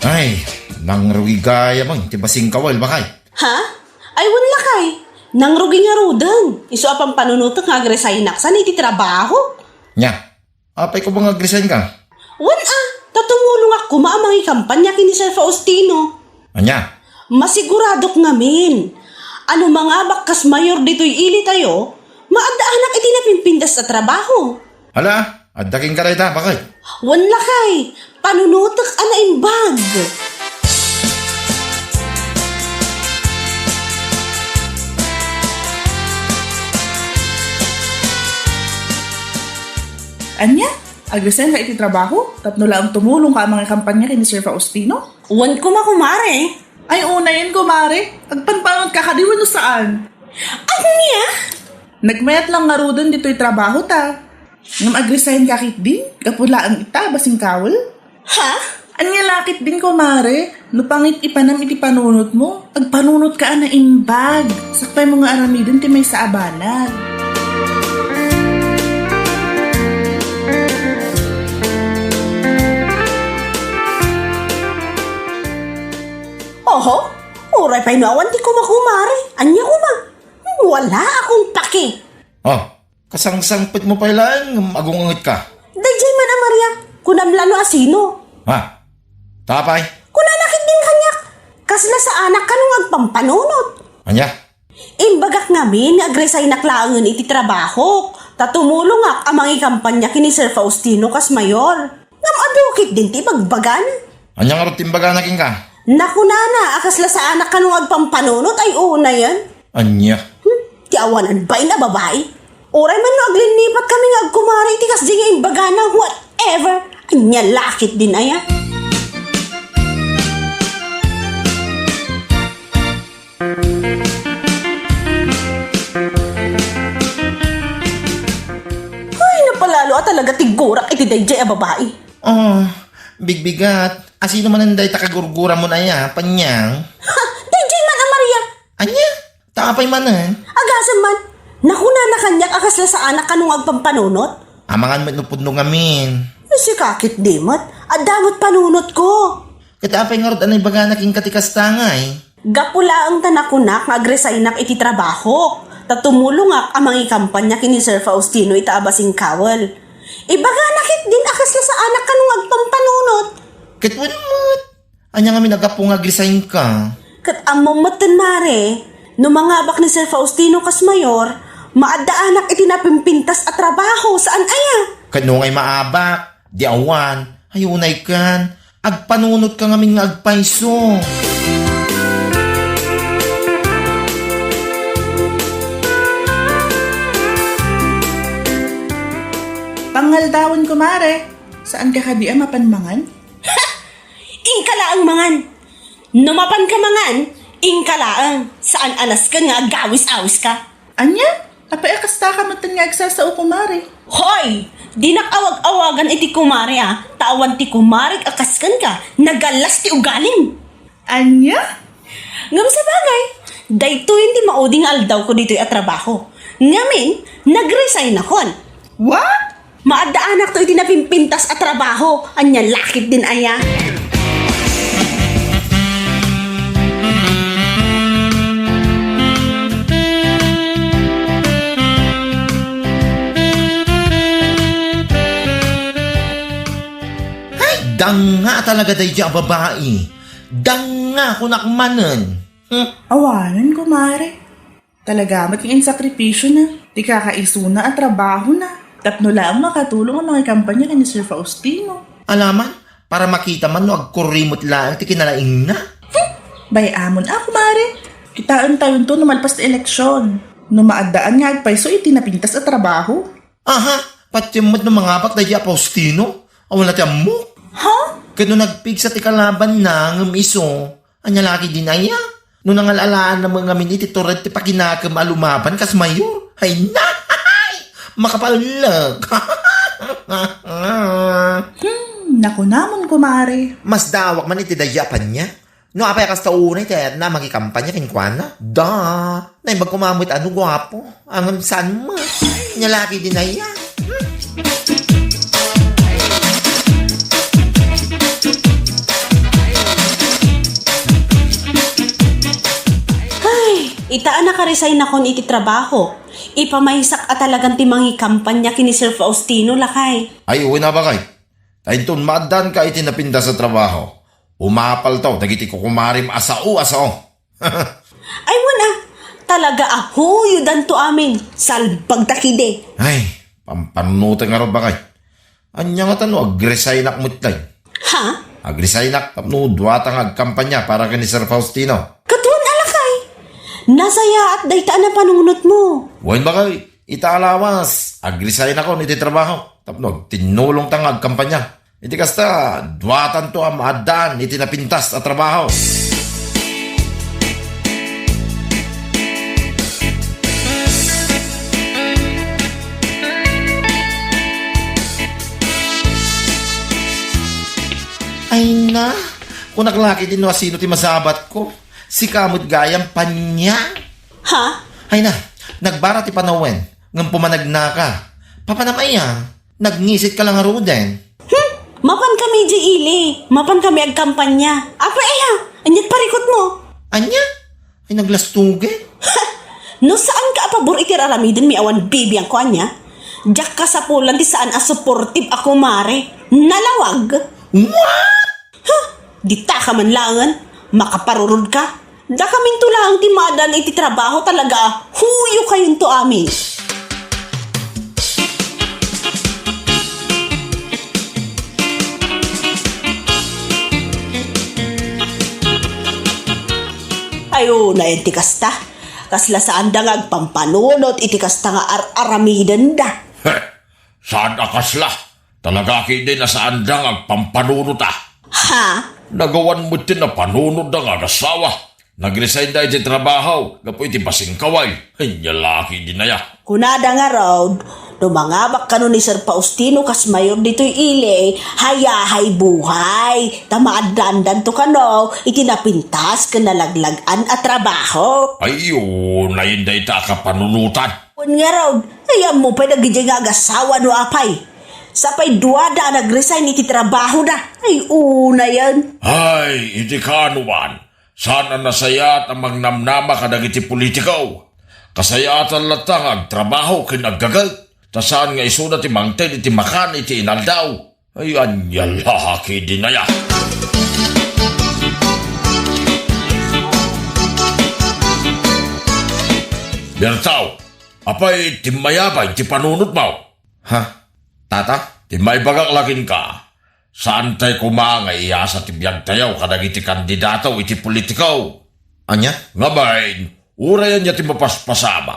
Ay, nang ruigaya mang, tibasing kawal bakay. Ha? Ay, wala kay. Nang rugi nga rudan. Iso apang panunutok nga agresaynak. Saan iti trabaho? Nya, apay ko bang agresign ka? Wan tatumulong ako maamang kampanya kini Sir Faustino. Anya, Masiguradok ngamin. Ano mga bakas mayor dito'y ili tayo, maadaanak iti napimpindas sa trabaho. hala, adaking ka rayta, bakay. Wan lakay, panunutok ana imbag. Anya? Agresen ka iti trabaho? Tapno lang tumulong ka ang mga kampanya kay ni Sir Faustino? Wan ko makumare. Ay, unayin ko, Mare. Agpanpangot ka kadiwan no saan? Ano niya? Nagmayat lang nga rodan dito'y trabaho ta. Ngam agresign ka kit din? Kapula ang ita, basing kawal? Ha? Anya lakit din ko, Mare. No pangit ipanam iti panunot mo. Agpanunot ka na imbag. Sakpay mo nga aramidin ti may sa abanag. Oho, uray pa'y nawan di ko makumare. Anya ko ma? Wala akong paki. Oh, kasang-sangpit mo pa ilang, agungangit ka. Dayjay man Maria, kunamlano asino. Ha? Tapay? Kunanakit din kanyak. Kasla sa anak ka nung agpampanunot. Anya? Imbagak ngamin nga agresay naklaangan iti trabaho. Tatumulong ak amang ikampanya kini Sir Faustino kas mayor. Ngam adukit din ti bagbagan. Anya nga rutimbaga naging ka? Naku nana, akasla sa anak ka nung agpampanunot ay una yan. Anya? Ti awanan ba na babae? Oray man no aglinipat kami nga agkumari iti kas di nga imbaga na whatever. Anya lakit din aya. Ay, napalalo at talaga tigurak iti dayjay a babae. Oh, bigbigat. Asino man ang day takagurgura mo na ya, panyang? Ha! Dayjay man Maria! Anya? Tapay manan? Agasan man! Nakuna na kanyak akasla sa anak ka nung agpampanunot? Amangan matnupod no ngamin. Si kakit dimot, at damot panunot ko. Katapay nga rod anay baga naking katikastangay. Gapula ang tanakunak nga agresaynak iti trabaho. Tatumulong ak amang ikampanya kini Sir Faustino itaabasing kawal. Ibaga nakit din akasla sa anak ka nung agpampanunot. Katwan mo't. Anya nga minagapong agresign ka. Kat among matan mare, no mga bak ni Sir Faustino kas mayor, maadaanak iti napimpintas at trabaho saan aya? Kano ngay maabak, di awan, ayunay kan, agpanunot ka ngamin nga agpaiso. Pangaldawon ko, Mare. Saan ka kadi mapanmangan? Ingkalaang mangan. Numapan ka mangan, ingkalaang. Saan anas ka nga agawis-awis ka? Anya? Apay akasta ka matan nga agsasao ko, Mare. Hoy! Di nakawag-awagan iti kumari Tawan ti kumari akaskan ka. Nagalas ti ugaling. Anya? Ngam sa bagay, dayto hindi mauding aldaw ko dito'y atrabaho. Ngamin, nag-resign akon. What? Maadaanak to iti napimpintas at trabaho. Anya lakit din aya. Danga talaga day di babae. Danga kunakmanan. Awanan ko, Mare. Talaga, maging sakripisyo na. Di kakaiso na at trabaho na. Tapno lang makatulong ang mga kampanya ni Sir Faustino. Alaman, para makita man no agkurimot lang ti kinalaing na. Bayamon ako, Mare. Kitaan tayo to numalpas na eleksyon. Numaadaan nga agpaiso itinapintas at trabaho. Aha, patimot ng mga bak day di Faustino. Awan na ti amok. Ha? Kano nagpig sa tikalaban na ng iso, anya laki din aya. No nangalalaan na mga miniti torret ti pakinakam alumaban kas mayor. Hay na! Makapalag. Naku namon, kumare. Mas dawak man iti dayapan niya. No, apay kas taunay tayo na magikampanya kinkwana. Da, na magkumamit ano gwapo. Ang saan mo. Nyalaki din na yan. Itaan na ka-resign na kon iti trabaho. Ipamahisak at talagang timang kampanya kini Sir Faustino lakay. Ay, uwi na ba kay? Tayo madan ka iti napinda sa trabaho. Umapal to, dagiti ko kumarim asao. Ay wala, talaga yudan to amin. Salbag takide. Ay, pampanutan nga rin ba kay? Anya nga tano, agresaynak mutlay. Ha? Agresaynak, tapno duwatang agkampanya para kani Sir Faustino. Katuan alakay. Nasaya at daytaan na panungunot mo. Wain ba kay? Itaalawas, agresay na ko niti trabaho. Tapno, tinulong tang agkampanya. Iti kasta, duwatan to ang maadan, iti napintas at trabaho. Ay na, kung naglaki din no sino ti masabat ko, si kamot gayang panya. Ha? Ay na, nagbara ti panawen, ngam pumanagna ka. Papanamaya, nagngisit ka lang aro din. Mapan kami di ili. Mapan kami agkampanya. Apa anyat parikot mo. Anya? Ay naglastugin. No saan ka pabor itiraramidin mi awan bibiyang ko anya? Diyak ka sa pulan ti saan a supportive ako mare. Nalawag. What? Ha? Dita ka man langan. Makaparurod ka. Da kaming tulang ti madan iti trabaho talaga. Huyo kayong to amin. Ayo na iti kasta. Kasla saan da nga agpampanunot iti kasta nga aramidan da. Saan akasla? Talaga kidi na saan dang agpampanunod Ha? Nagawan mo din na panunod ng agasawa. Nag-resign da iti trabaho. Gapo iti pasingkaway. Nyalaki din na ya. Kunada nga raw, dumangabak ka ni Sir Faustino kas mayor dito'y ili, hayahay buhay. Tamaaddandan to kano, itinapintas ka nalaglagan at trabaho. Ayun, na yun da ita ka panunutan. Kun nga raw, ayam mo pa nagiging nga agasawa no apay. Sapay duwada nag-resign iti trabaho na. Ay, una yan. Ay, iti kanuan. Sana nasaya at ang magnamnama ka iti politikaw. Kasayatan latang agtrabaho kinagagal. Tasaan nga iso na ti mangten iti makan iti inaldaw. Ay, anyalaki din na ya. Bertaw, apay timayabay ti panunot mo. Ha? Tata? Timay bagak lakin ka. Saan tayo kumanga iya sa tibiyag tayaw kadag iti kandidato iti politikaw. Anya? Ngabayin, urayan niya ti mapaspasama.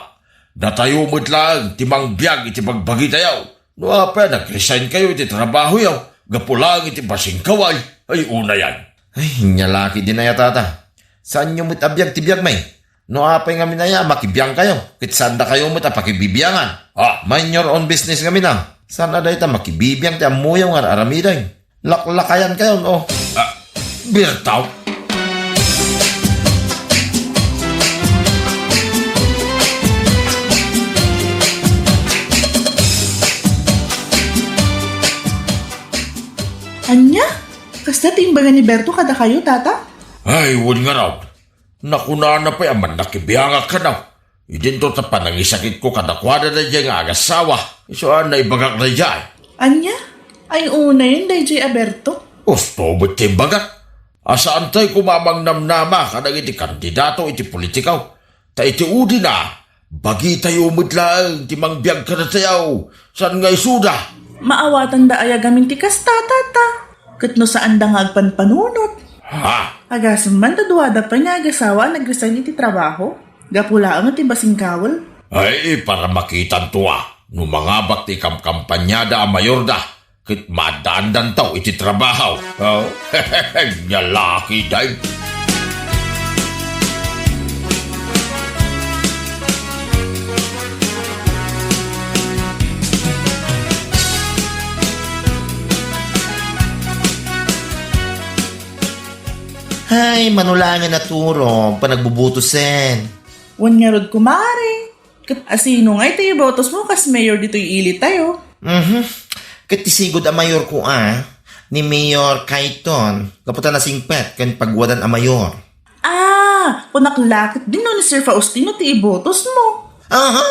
Natayo mo't lang timang biyag iti pagbagi tayaw. No apa, nag-resign kayo iti trabaho yaw. Gapulang iti basingkaway. Ay una yan. Ay, nyalaki din na ya, tata. Saan nyo mo't abiyag tibiyag may? No apay nga minaya, makibiyang kayo. Kitsanda kayo mo't apakibibiyangan. Mind your own business kami na. Sana dahi ta makibibiyang ti amuyaw nga aramiday. Laklakayan kayo, no? Bertaw, Anya? Kasta timbangan ni Berto kada kayo, tata? ay wun nga raw. Nakuna na pa yaman nakibiyanga ka na. Idin to ta panangisakit ko kadakwada na dyan nga agasawa. Isuan na ibagak na dyan. Anya? Ay una yun, DJ Aberto. Gusto mo timbagat? Asaan tayo kumamang namnama ka iti kandidato iti politikaw? Ta iti udi na. Bagi tayo umutlang timang biyag ka na tayaw. Saan nga isuda? Maawatan da ayagamin ti kasta, tata. Katno saan da nga agpanpanunot. Ha? Agasam man taduwada pa niya agasawa nag-resign iti trabaho. Gapula ang iti basingkawal. Ay, para makitan tuwa. No mga bakti kampanyada ang mayor da. Kit madaandan tao iti trabaho. Oh, nyalaki day. Ay, manulangan na turo, panagbubutusin. Wan nga rod kumare. Kat asino nga ito yung botos mo kas mayor dito yung ilit tayo. Katisigod ang mayor ko ni Mayor Kaiton. Kaputa na singpet kan pagwadan ang mayor. Punaklakit din no ni Sir Faustino ti ibotos mo. Aha!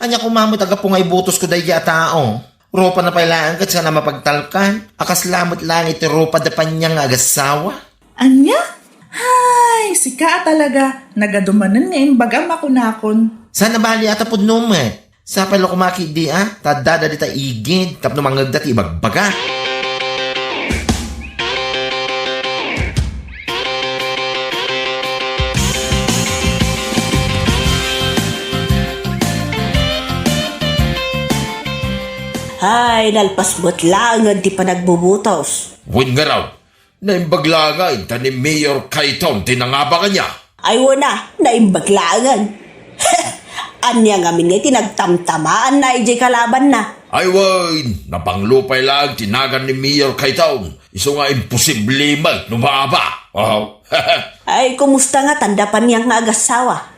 Anya kumamot aga po nga ibutos ko dahi tao. Ropa na pailaan kat sana mapagtalkan. Akas lamot lang iti ropa da panyang agasawa. Anya? Hay, sika talaga. Nagadumanan ngayon baga makunakon. Sana bali ata po numet. Sa pala kumaki di tadada di ta igid. Tapno mangagda ti ibagbaga. Ay, nalpas mo't lang di pa nagbubutos. Win nga raw, naimbaglaga ita ni Mayor Kaiton, tinangaba ka niya. Ay, wala, naimbaglangan. Anya nga min nga tinagtamtamaan na ijay kalaban na. Ay wain, napanglupay lang tinagan ni Mayor Kaiton. Iso nga imposible mag numaaba. Oh. Ay, kumusta nga tandapan niyang nga agasawa?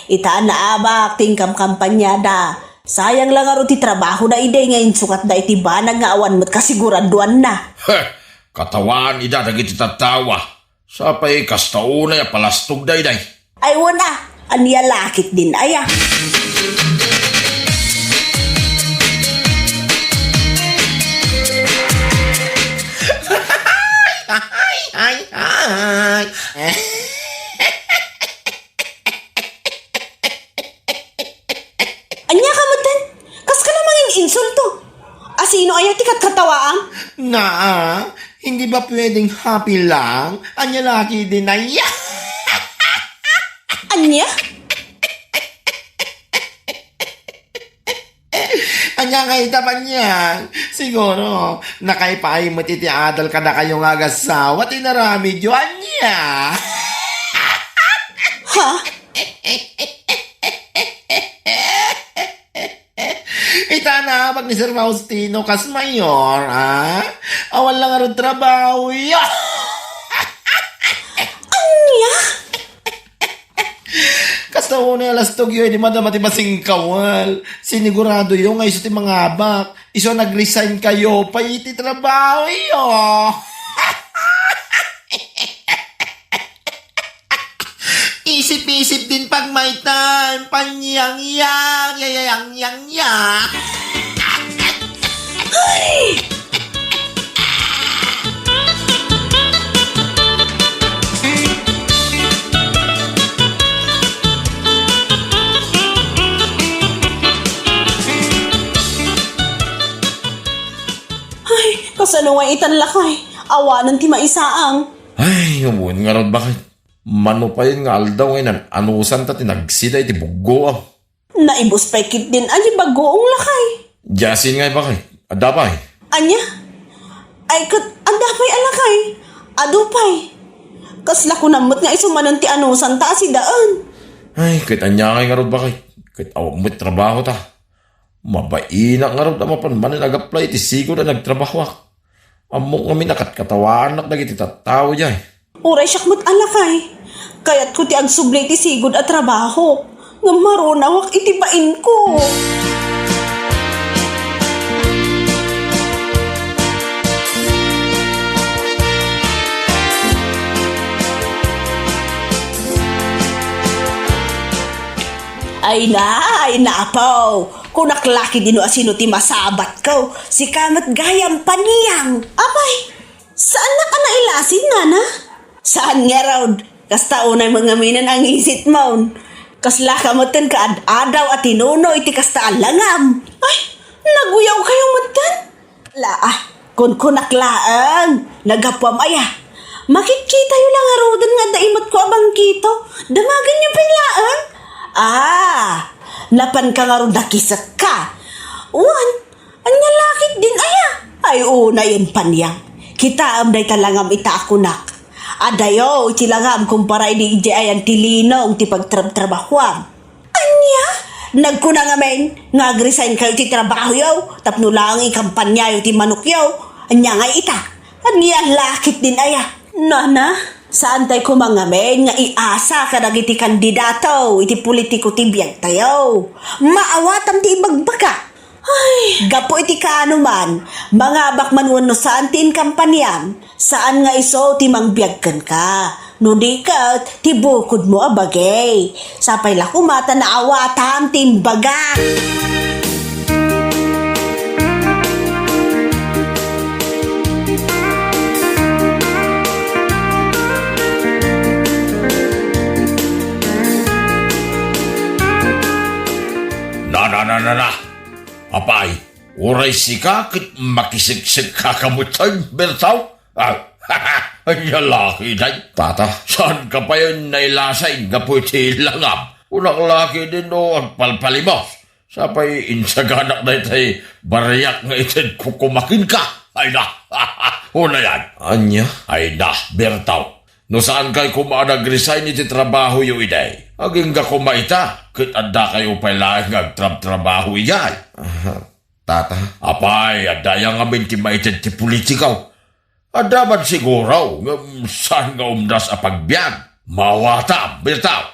Itaan na abak, tingkam kampanyada. Sayang lang aro ti trabaho na ide ngayon sukat da iti banag nga awan mo't kasiguraduan na. Katawan ida dagiti tatawa. Sapay kastaunay palastog day. Ay wala, aniya lakit din aya. Ay. Anya ka mo ten? Kas ka namang insulto. Asino aya ti katkatawaan? Hindi ba pwedeng happy lang? Anya laki din na Anya? Anya nga itaman yan. Siguro, nakaipaay mo titiadal ka na kayong agasawa, tinarami jo, anya. Ha? Itanawag ni Sir Faustino kas mayor, Awal lang aron trabaho, Anya? Kasta una alas togyo, di madamati masing kawal. Sinigurado yung nga iso ti mga abak. Iso nag-resign kayo, pa iti trabaho, Isip-isip din pag may time, panyang-yang, yayang-yang-yang. Kasano nga itan lakay. Awanan ti maisaang. Ay, yun nga raw bakit? Mano pa yun nga aldaw ngayon, anusan ta tinagsida iti bugo Naibos pa ikit din ay bagoong lakay. Jasin nga bakit? Adapay. Anya? Ay kat andapay alakay. Adupay. Kasla ko namot nga isumanan ti anusan ta si daan. Ay, kahit anya nga raw bakit? Kahit awag mo't trabaho ta. Mabainak nga raw ta mapanmanin nag-apply iti sigo na nagtrabaho Among kami nakatkatawaan nak dagiti tattao jay. Uray siyak mo't alakay. Kaya't ko ti agsubli ti sigod at trabaho. Nga marunawak itibain ko. Ay na apaw. Kung naklaki din o asino ti masabat ko, si kamat gayam paniyang. Apay, saan na ka nailasin, nana? Saan nga raw? Kasta unay mga minan ang isit mo. Kasla ka matan ka adaw at tinuno iti kasta alangam. Ay, naguyaw kayo matan. Kun kunaklaan, nagapwam aya. Makikita yun lang arudan nga daimat ko abang kito. Damagan niyo pinlaan. Napan ka nga rin nakisat ka. Uwan, anya lakit din aya. Ay una yun panyang. Kita am day talangam ita akunak. Adayo, itilangam kumpara ini ije ayan tilinong ti pagtrabahuam. Anya? Nagkuna nga men, nag-resign kayo ti trabaho yaw. Tapno lang ikampanya yaw ti manok yaw. Anya nga ita. Anya lakit din aya. Nana? Saan tayo kumangamin nga iasa ka iti kandidato, iti politiko ti biyag tayo. Maawatam ti ibagbaga. Ay, gapo iti kaano man, mga bakman wano saan ti inkampanyam, saan nga iso ti mangbiyagkan ka. No di ka, ti bukod mo abagay. Sapay la kumata na awatam ti imbaga. Na. Apay, uray sika kit makisiksik kakamutan, Bertaw? Ay, laki day. Tata, Saan ka pa yun nailasay nga puti langam? Unang laki din o agpalpalimos. Sapay insaganak na itay barayak nga itid kukumakin ka. Ay na, una yan. anya? Ay na, Bertaw. No saan kay kumanag-resign iti trabaho yu iday? Aging ga kumaita, kit adda kayo pala nga trabaho iyay. Tata, Apay, adda yang amin ti maitid ti politikaw. Adda man siguro, saan nga umdas a pagbiag? Mawata, Bertaw.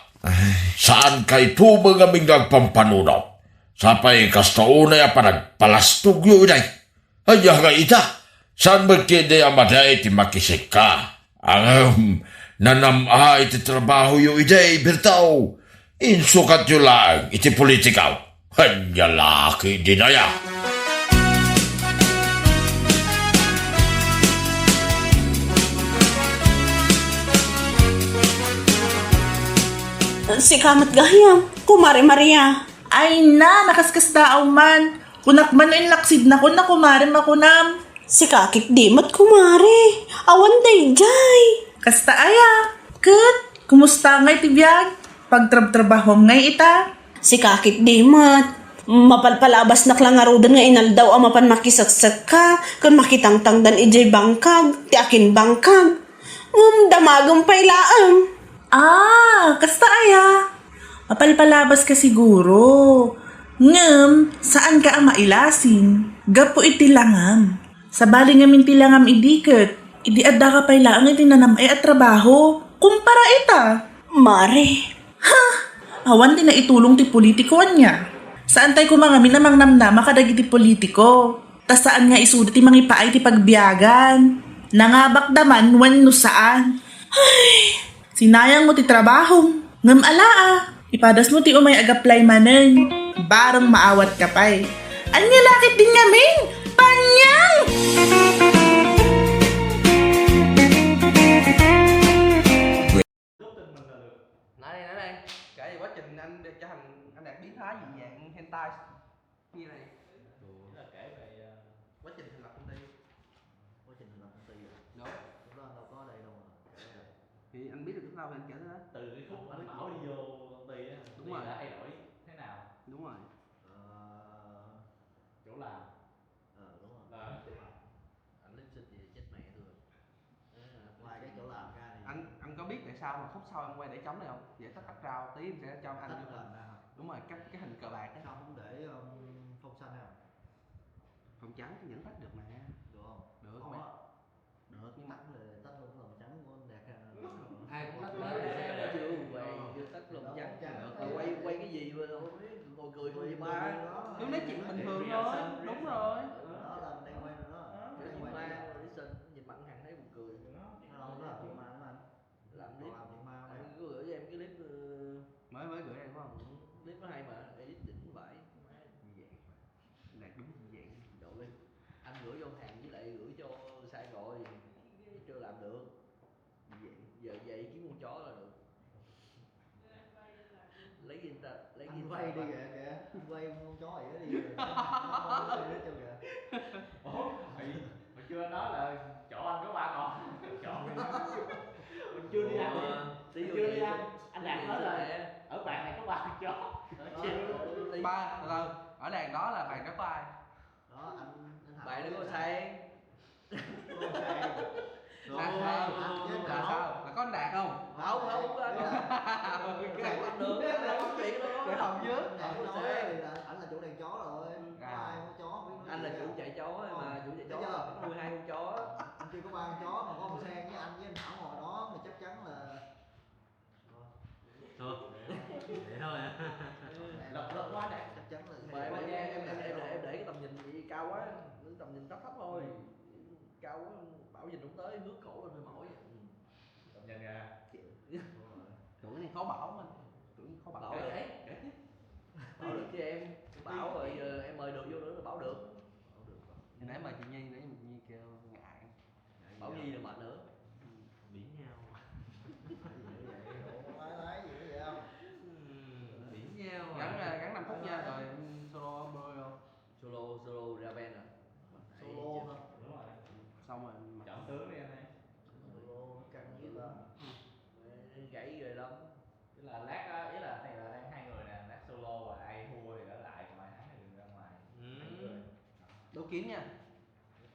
Saan kay tubang aming nagpampanunaw? Sapay kastaunay a panagpalastog yu iday. Ay, nga ita, saan magkide amaday ti makisik ka? Ang nanamay iti trabaho yu iday, Bertaw. Insukat yu lang iti politikaw. Hanya laki dinaya. Si kamat gayam, kumari Maria. Ay na, nakaskas daaw man. Kunak man in laksid na kun na kumari makunam. Si kakit dimot kumari. Awan day jay. Kasta aya. Kat, kumusta ngay tibiyag? Pagtrab-trabahom ngay ita? Si kakit dimot. Mapalpalabas na klang arudan nga inaldaw ang mapan makisaksak ka. Kung makitangtangdan ijay bangkag, ti akin bangkag. Damagang pailaam. Ah, kasta aya. Mapalpalabas ka siguro. Ngam, saan ka ang mailasin? Gapo iti langam. Sa bali ngamin tilangam idiket. Idi adda ka pailaang iti nanamay at trabaho. Kumpara ita. Mare. Awan din na itulong ti politiko niya. Saan tayo kumangamin namang namnama kadag iti politiko? Ta saan nga isudat ti mangipaay ti pagbiyagan? Nangabak daman wan no saan. Sinayang mo ti trabaho. Ngam alaa. Ipadas mo ti umay agaplay manen. Barang maawat ka pa'y. Anya lakit din ngamin? Panyang! Nói đây, cái quá trình anh cho anh Đạt biến thái dị dạng hentai như này. Là kể về quá trình thành lập công ty. Quá trình thành lập công ty à? Đúng. Lúc đó anh đâu có ở đây đâu mà. Thì anh biết được lúc nào thì anh kể đó. Từ cái khúc anh Bảo đi vô công ty á, đúng rồi, đã thay đổi thế nào? Đúng rồi. Chỗ làm. Đúng rồi. Là anh lính sinh gì chết mẹ tôi rồi. Ngoài cái chỗ làm ra thì anh có biết tại sao mà khúc sau anh quay để trống này không? Vậy tắt rau tí em sẽ cho anh vô hình. Đúng rồi, cái hình cờ bạc đó. Sao không để phong xanh nào? Phong trắng thì vẫn tắt được mà. Được không? Được không? Được nhưng mà tắt luôn lồng trắng của anh Đạt. Ai cũng tắt hết rồi chưa quay chưa tắt lồng trắng được. Quay cái gì mà ngồi cười không gì ba. Cứ nói chuyện bình thường thôi. Đúng rồi. Đó là mình đang quay rồi đó. Đang quay ma listen nhìn mặn hàng thấy buồn cười. Nó làm chuyện ma lắm anh. Làm clip anh cứ gửi cho em cái clip mới gửi đây phải không? Clip nó hay mà edit đỉnh vãi. Dị dạng. Đạt đúng dị dạng. Độ lên. Anh gửi vô hàng với lại gửi cho sai rồi. Chưa làm được. Dị dạng. Giờ vậy kiếm con chó là được. Lấy guitar, lấy guitar. Quay đi kìa. Quay con chó vậy đi. Nó cho kìa. Ủa? Mà chưa nói là chỗ anh có ba con. Chỗ mình chưa đi ăn đi. Chưa đi ăn. Anh Đạt nói là ở bàn này có ba con chó. Ba, ở đàn đó là bàn đó có ai? Đó, anh bạn nó có Sang. Là sao? Là có anh Đạt không? Không có anh. Cái này anh được. Anh chuyện đó. Để hồng dưới. Anh là chủ đàn chó rồi. Có ai có chó không biết. Anh là chủ chạy chó mà chủ chạy chó nuôi 2 con chó. Anh chưa có 3 con chó mà có một Sang với anh với anh Thảo ngồi đó thì chắc chắn thấp thấp thôi, cao quá bảo nhìn không tới, ngước cổ lên hơi mỏi. Công nhận nha. Tưởng cái này khó bảo mà, tưởng khó bảo được. Bảo được chứ em, bảo rồi giờ em mời được vô nữa là bảo được. Hồi nãy mà chị Nhi, nãy Nhi kêu ngại. Bảo Nhi là mệt nữa. Biển nhau. Lái gì vậy không? Biển nhau. Gắn 5 phút nha, rồi solo bơi không? Solo ra band à? Solo hả? Đúng rồi. Xong rồi Chọn tướng đi anh ơi. Solo căng dữ ta. gãy ghê lắm. Tức là lát á, ý là này là đang hai người nè, lát solo và ai thua thì ở lại, còn ai thắng thì đừng ra ngoài. Đấu kiếm nha.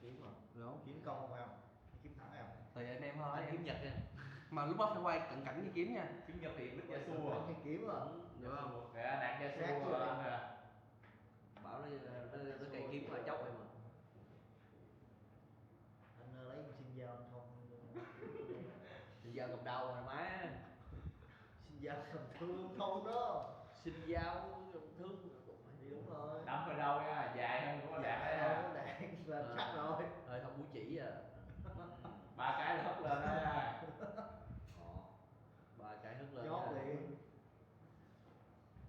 Kiếm mà. Được không? Kiếm công không? Kiếm thẳng không? Tùy anh em thôi. Anh kiếm Nhật nha. Mà lúc đó phải quay cận cảnh với kiếm nha. Kiếm Nhật thì biết Yasuo à? Cái kiếm à? Được không? Kìa đạt Yasuo rồi anh à. Bảo nó cây kiếm qua chốc em mà. Anh lấy xin dao anh không? Xin dao cầm đầu rồi má. Xin dao cầm thương không đó. Xin dao cầm thương. Thì đúng rồi. Đâm vào đâu nha, dài hơn của đạt đấy ha. Đạt là chắc rồi. Hơi không mũi chỉ à. 3 cái là hất lên đó nha. 3 cái hất lên. Chót liền.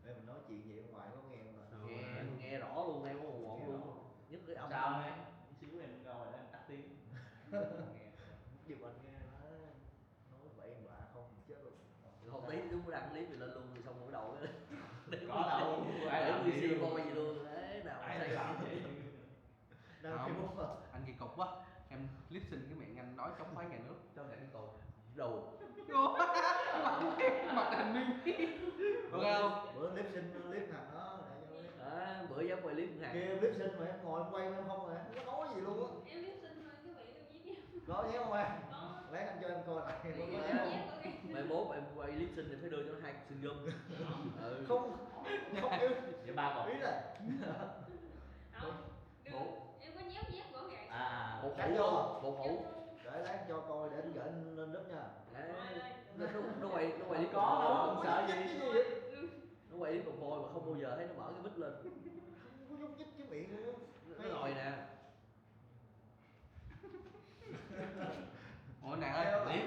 Ê mình nói chuyện vậy ở ngoài có nghe không? Nghe rõ luôn, nghe có ồn luôn. Nhất cái âm. Sao này? Xíu em đâu rồi em tắt tiếng. Nghe. Giùm anh nghe nói vậy bạ không chết luôn. Không tí đúng có đăng clip thì lên luôn rồi xong mỗi đầu cái. Có đâu, ai để làm nguyên gì si luôn. coi gì luôn. Đấy nào Ai sai làm lầm. gì? Đang Không. Facebook à? Anh kỳ cục quá. Em lip sync cái miệng anh nói chống phá nhà nước cho lại cái cục. Đồ. Mặt thành minh. Được không? Bữa clip xin clip thằng đó để cho clip. Bữa dám quay clip hàng. Kia clip xin mà em ngồi em quay em không rồi em có nói gì luôn á. Em biết xin thôi cái vị em biết nhau. Có nhé không em? Có. Lát anh cho em coi lại. Em Em có có nhớ nhớ không? không? Mai mốt em quay clip sync thì phải đưa cho nó 2 cục xương gum. Không yêu. Vậy 3 cột. Ý là Không. Bộ. Em có nhéo dép gõ gạc. À. Bộ Cắt hủ vô. không? Bộ hủ. để lát cho coi để anh gửi anh lên lớp nha. Đấy. Nó quay clip Có cục đâu, phôi. không sợ gì. Nó quay clip cục phôi mà không bao giờ thấy nó mở cái mic lên. Có nhúc nhích cái miệng luôn. Nó ngồi nè. Ủa nè ơi, clip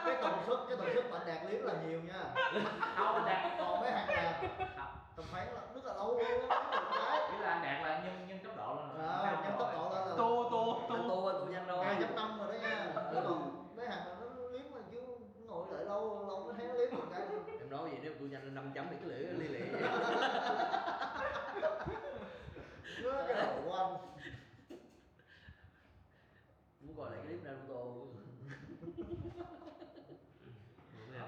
Cái tần suất bạn đạt liếm là nhiều nha. Không, đạt Còn mấy hàng là tầm khoảng là rất là lâu luôn á. ý là anh đạt là nhân tốc độ lên rồi. Nhân tốc độ lên là tô nhanh rồi. 2.5 rồi đó nha. Còn mấy hàng mà nó liếm mà chứ ngồi lại lâu nó thấy nó liếm một cái. Em nói vậy nếu tôi nhanh lên 5 chấm thì cái lưỡi li lịa vậy. Nó cái đầu của anh. Muốn coi lại cái clip Naruto.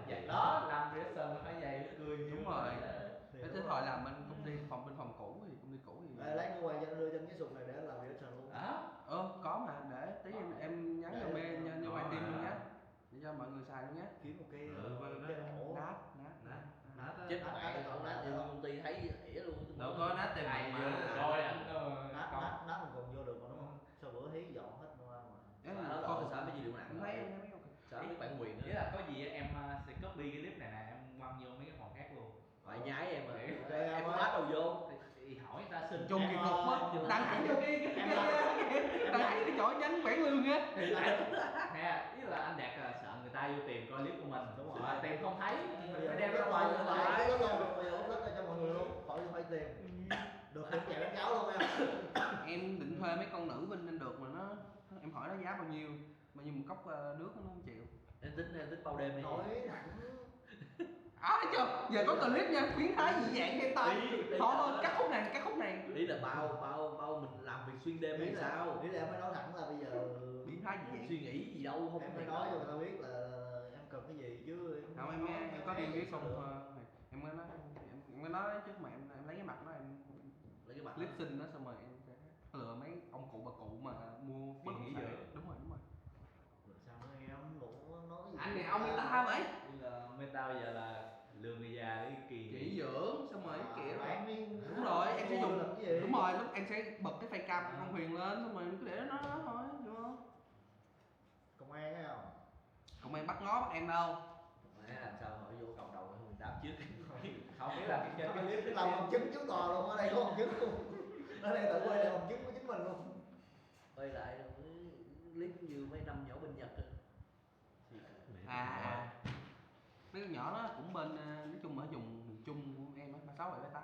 Vậy đó, làm reaction phải vậy nó cười nhiều. Đúng rồi. Cái thứ thời làm bên công ty bên phòng cũ thì công ty cũ thì. Đây, lát nó quay cho đưa trên cái sụp này để anh làm reaction luôn. Có mà để tí em nhắn cho mê cho ngoài team luôn nhé. Để cho mọi người xài luôn nhé. Kiếm một cái ổ. Nát. Chết Chết mẹ còn nát thì công ty thấy ỉa luôn. Đâu có nát tiền mày mà. Rồi anh Nát mình còn vô được mà đúng không? Sao bữa thấy dọn hết qua mà. Đó là xả mấy gì liệu nặng. Em thấy ok. Xả mấy bản quyền nữa. Nghĩa là có gì em sẽ copy cái clip này nè, em quăng vô mấy cái phòng khác luôn. Phải nhái em mà. Ok, Em em bắt đầu vô. Thì hỏi người ta xin. Chung kỳ cục á, đăng ảnh vô đăng ảnh cái chỗ nhánh bản lương á. Nè, ý là anh Đạt là sợ người ta vô tìm coi clip của mình. Đúng rồi. Mà tìm không thấy, Bây giờ phải đem cái ra bài ngoài. lại cái luôn, bây giờ upload ra cho mọi người luôn, khỏi phải tìm. Được thêm chèo bánh cháo luôn em. Em định thuê mấy con nữ bên nên được mà em hỏi nó giá bao nhiêu một cốc nước nó không chịu. Em tính bao đêm đi. Nói Chưa, giờ có clip nha, biến thái dị dạng trên tay. Thôi cắt khúc này. Ý là bao mình làm việc xuyên đêm hay sao? Ý là em phải nói thẳng là bây giờ Biến thái dị dạng. Suy nghĩ gì đâu không em thể phải nói cho người ta biết là em cần cái gì chứ. Không em có điều với không em mới nói trước mà em lấy cái mặt đó em lấy cái mặt clip xin nó xong rồi em sẽ lựa mấy ông cụ bà cụ mà mua bất động sản. Đúng rồi. Sao nữa em cũng nói cái gì? Anh này ông meta vậy? Như là meta bây giờ là lừa người già để kỳ Kỹ dưỡng xong rồi kiểu bạn đi. đúng rồi em sẽ dùng làm cái gì? đúng rồi lúc em sẽ bật cái fake cam của con Huyền lên xong rồi em cứ để nó thôi đúng không? Công an thấy không? Còn em bắt ngó bắt em đâu. Mẹ làm sao hỏi vô cộng đồng không đáp trước. không biết là cái trên cái clip Làm bằng chứng trước tòa luôn, ở đây có bằng chứng luôn. Ở đây tự quay lại bằng chứng của chính mình luôn. Quay lại rồi clip như mấy năm nhỏ bên Nhật á. Mấy con nhỏ đó cũng bên nói chung ở vùng miền Trung của em á, 36 78.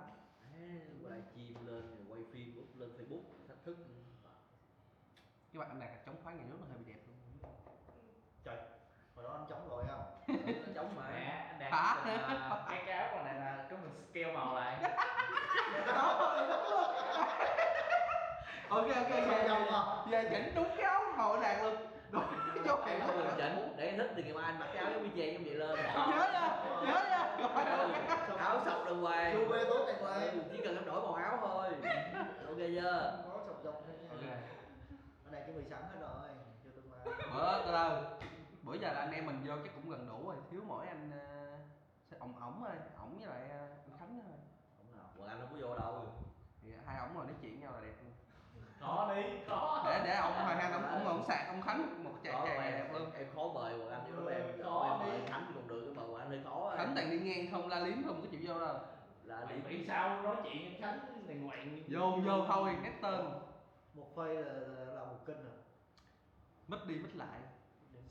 Quay chim lên rồi quay phim up lên Facebook thách thức. Cái bạn anh Đạt chống phá nhà nước nó hơi bị đẹp luôn. Trời, hồi đó anh chống rồi không? Anh chống mà. Mẹ, anh Đạt Hả? cái áo còn này là có mình scale màu lại. Ok, giờ chỉnh đúng cái áo màu anh Đạt luôn. Đúng cái chỗ này Không được chỉnh, để thích thì ngày mai anh mặc cái áo giống y chang giống vậy lên. Nhớ nha. Áo sọc đàng hoàng. Chu bê tốt đàng hoàng. Chỉ cần em đổi màu áo thôi. Ok chưa? Có sọc dọc thôi nha. Ok. Ở đây chuẩn bị sẵn hết rồi, cho tương lai. Từ từ. Bữa giờ là anh em mình vô chắc cũng gần đủ rồi, thiếu mỗi anh ổng thôi, ổng với lại anh Khánh thôi. Không nào, quần anh không có vô đâu. Thì hai ổng ngồi nói chuyện nhau là đẹp luôn. Có đi, có. Để ổng hai ổng ngồi sạc ông Khánh một chàng chàng đẹp luôn. Em khó mời quần anh chứ lúc em Khó mời đi. Khánh còn được, cái mời quần anh hơi khó. Khánh toàn đi ngang không la liếm không có chịu vô đâu. Là Mày đi bị sao nói chuyện với Khánh này ngoạn. Vô thôi, hết tên. Một phây là một kênh rồi. Mít đi mít lại.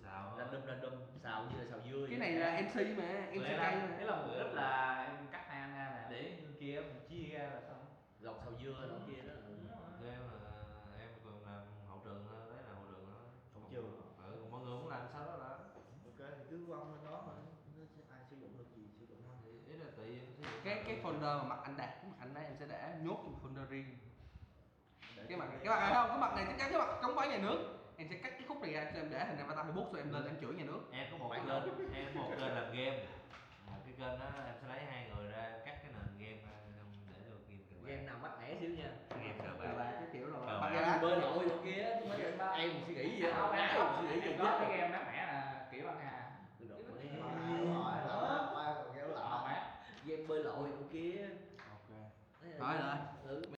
Sao? random xào như là xào dưa. Cái này là MC mà, MC cây mà. Cái là bữa là em cắt hai anh ra nè, để người kia mình chia ra là xong. Gọc xào dưa nó kia đó. Em còn làm hậu trường, đấy là hậu trường đó. Hậu trường. Mọi người muốn làm sao đó là. Ok thì cứ quăng lên đó mà ai sử dụng được gì sử dụng thôi. Ý là tùy Cái folder mà mặt anh Đạt, cái mặt anh ấy em sẽ để nhốt trong folder riêng. Cái mặt này không, cái mặt này chắc chắn cái mặt chống phá nhà nước. Em sẽ cắt cái khúc này ra cho em để hình avatar Facebook rồi em lên em chửi nhà nước. Em có một kênh làm game. Cái kênh đó em sẽ lấy hai người ra cắt cái nền game ra để cho game cờ bạc. Game nào mắc mẻ xíu nha. Game cờ Là bạc. cái kiểu